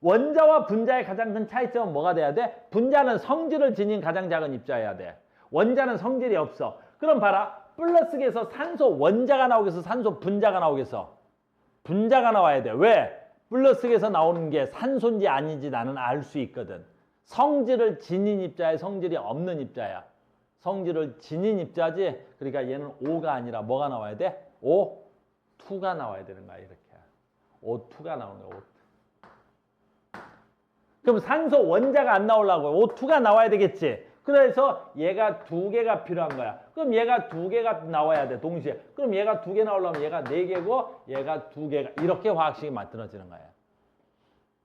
원자와 분자의 가장 큰 차이점은 뭐가 돼야 돼? 분자는 성질을 지닌 가장 작은 입자여야 돼. 원자는 성질이 없어. 그럼 봐라. 플러스에서 산소 원자가 나오겠어? 산소 분자가 나오겠어? 분자가 나와야 돼. 왜? 플러스에서 나오는 게 산소인지 아닌지 나는 알 수 있거든. 성질을 지닌 입자야, 성질이 없는 입자야. 성질을 지닌 입자지. 그러니까 얘는 O가 아니라 뭐가 나와야 돼? O2가 나와야 되는 거야. 이렇게. O2가 나오는 거야. O2. 그럼 산소 원자가 안 나오려고 O2가 나와야 되겠지. 그래서 얘가 두 개가 필요한 거야. 그럼 얘가 두 개가 나와야 돼. 동시에. 그럼 얘가 두 개 나오려면 얘가 네 개고 얘가 두 개가. 이렇게 화학식이 만들어지는 거야.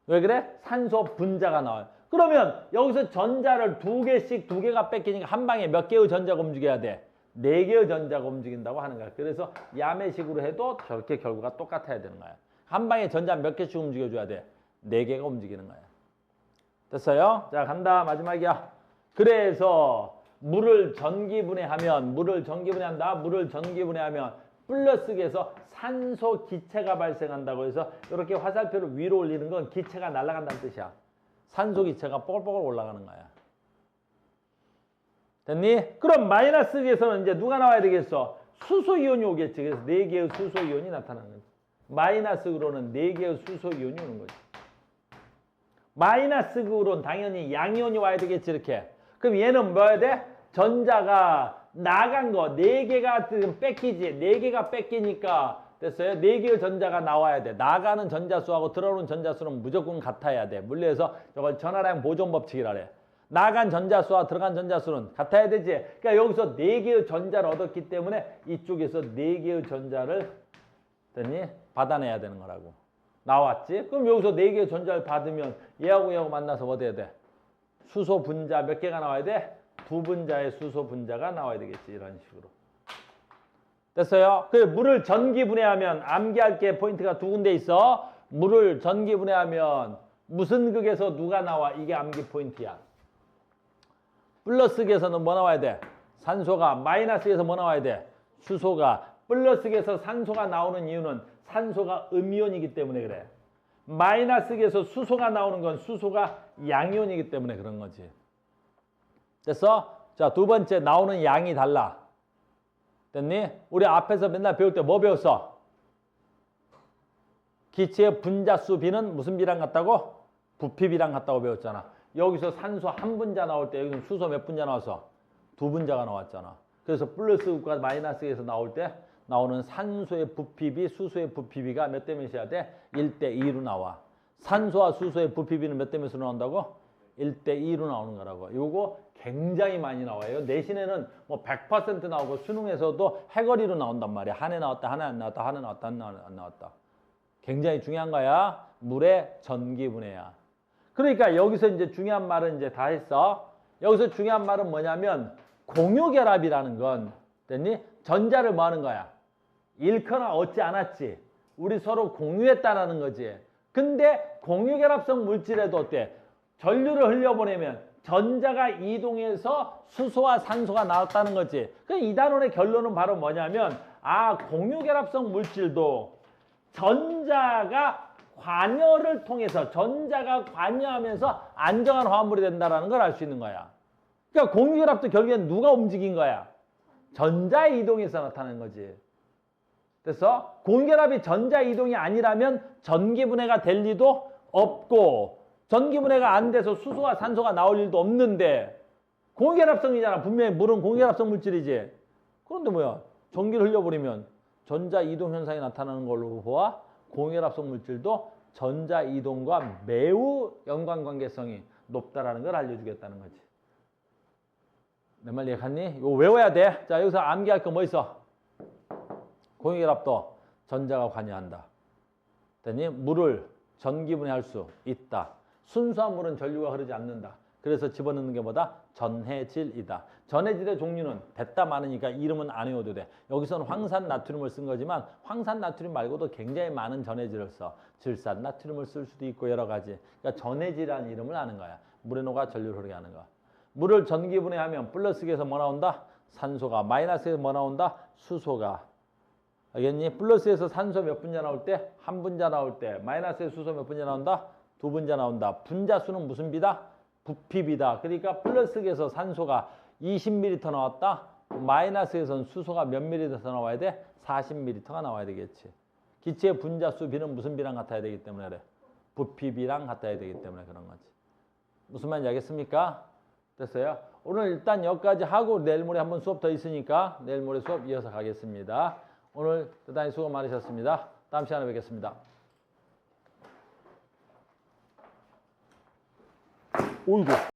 왜 그래? 산소 분자가 나와요. 그러면 여기서 전자를 두 개씩 두 개가 뺏기니까 한 방에 몇 개의 전자가 움직여야 돼? 네 개의 전자가 움직인다고 하는 거야. 그래서 야매식으로 해도 저렇게 결과가 똑같아야 되는 거야. 한 방에 전자 몇 개씩 움직여줘야 돼? 네 개가 움직이는 거야. 됐어요? 자, 간다. 마지막이야. 그래서 물을 전기분해하면 플러스에서 산소 기체가 발생한다고 해서 이렇게 화살표를 위로 올리는 건 기체가 날아간다는 뜻이야. 산소 기체가 뽀글뽀글 올라가는 거야. 됐니? 그럼 마이너스에서는 이제 누가 나와야 되겠어? 수소이온이 오겠지. 그래서 네 개의 수소이온이 나타나는 거지. 마이너스로는 네 개의 수소이온이 오는 거지. 마이너스로는 당연히 양이온이 와야 되겠지. 이렇게. 그럼 얘는 뭐 해야 돼? 전자가 나간 거 4개가 지금 뺏기지. 4개가 뺏기니까 됐어요? 4개의 전자가 나와야 돼. 나가는 전자수하고 들어오는 전자수는 무조건 같아야 돼. 물리에서 저걸 전하량 보존 법칙이라 그래. 나간 전자수와 들어간 전자수는 같아야 되지. 그러니까 여기서 4개의 전자를 얻었기 때문에 이쪽에서 4개의 전자를 됐니? 받아내야 되는 거라고. 나왔지? 그럼 여기서 4개의 전자를 받으면 얘하고 만나서 뭐 돼야 돼? 수소 분자 몇 개가 나와야 돼? 두 분자의 수소 분자가 나와야 되겠지. 이런 식으로. 됐어요? 그 물을 전기 분해하면 암기할 게 포인트가 두 군데 있어. 물을 전기 분해하면 무슨 극에서 누가 나와? 이게 암기 포인트야. 플러스 극에서는 뭐 나와야 돼? 산소가. 마이너스에서 뭐 나와야 돼? 수소가. 플러스 극에서 산소가 나오는 이유는 산소가 음이온이기 때문에 그래. 마이너스에서 수소가 나오는 건 수소가 양이온이기 때문에 그런 거지. 됐어? 자, 두 번째 나오는 양이 달라. 됐니? 우리 앞에서 맨날 배울 때 뭐 배웠어? 기체의 분자수 비는 무슨 비랑 같다고? 부피비랑 같다고 배웠잖아. 여기서 산소 한 분자 나올 때 여기는 수소 몇 분자 나왔어? 두 분자가 나왔잖아. 그래서 플러스과 마이너스에서 나올 때 나오는 산소의 부피비, 수소의 부피비가 몇 대 몇이야 돼? 1대 2로 나와. 산소와 수소의 부피비는 몇 대 몇으로 나온다고? 1대 2로 나오는 거라고. 요거 굉장히 많이 나와요. 내신에는 뭐 100% 나오고 수능에서도 해거리로 나온단 말이야. 한 해 나왔다, 한 해 안 나왔다, 한 해 나왔다, 한 해 안 나왔다. 굉장히 중요한 거야. 물의 전기분해야. 그러니까 여기서 이제 중요한 말은 이제 다 했어. 여기서 중요한 말은 뭐냐면 공유결합이라는 건 됐니? 전자를 뭐 하는 거야? 잃거나 얻지 않았지. 우리 서로 공유했다라는 거지. 근데 공유결합성 물질에도 어때? 전류를 흘려보내면 전자가 이동해서 수소와 산소가 나왔다는 거지. 그럼 이 단원의 결론은 바로 뭐냐면 공유결합성 물질도 전자가 관여를 통해서 전자가 관여하면서 안정한 화합물이 된다는 걸 알 수 있는 거야. 그러니까 공유결합도 결국엔 누가 움직인 거야? 전자 이동에서 나타나는 거지. 그래서 공결합이 전자 이동이 아니라면 전기분해가 될 리도 없고 전기분해가 안 돼서 수소와 산소가 나올 일도 없는데 공결합성이잖아. 분명히 물은 공결합성 물질이지. 그런데 뭐야? 전기를 흘려버리면 전자 이동 현상이 나타나는 걸로 보아 공결합성 물질도 전자 이동과 매우 연관관계성이 높다라는 걸 알려주겠다는 거지. 내 말 이해갔니? 이거 외워야 돼. 자, 여기서 암기할 거 뭐 있어? 공유결합도 전자가 관여한다. 그랬더니 물을 전기분해할 수 있다. 순수한 물은 전류가 흐르지 않는다. 그래서 집어넣는 게 뭐다? 전해질이다. 전해질의 종류는 됐다 많으니까 이름은 안 외워도 돼. 여기서는 황산 나트륨을 쓴 거지만 황산 나트륨 말고도 굉장히 많은 전해질을 써. 질산 나트륨을 쓸 수도 있고 여러 가지. 그러니까 전해질이라는 이름을 아는 거야. 물에 녹아 전류를 흐르게 하는 거. 물을 전기분해하면 플러스에서 뭐 나온다? 산소가. 마이너스에서 뭐 나온다? 수소가. 알겠니? 플러스에서 산소 몇 분자 나올 때? 한 분자 나올 때. 마이너스에서 수소 몇 분자 나온다? 두 분자 나온다. 분자수는 무슨 비다? 부피비다. 그러니까 플러스에서 산소가 20ml 나왔다. 마이너스에서는 수소가 몇 ml 더 나와야 돼? 40ml가 나와야 되겠지. 기체의 분자수 비는 무슨 비랑 같아야 되기 때문에 그래. 부피비랑 같아야 되기 때문에 그런 거지. 무슨 말인지 알겠습니까? 됐어요? 오늘 일단 여기까지 하고 내일 모레 한번 수업 더 있으니까 내일 모레 수업 이어서 가겠습니다. 오늘 대단히 수고 많으셨습니다. 다음 시간에 뵙겠습니다. 오이고.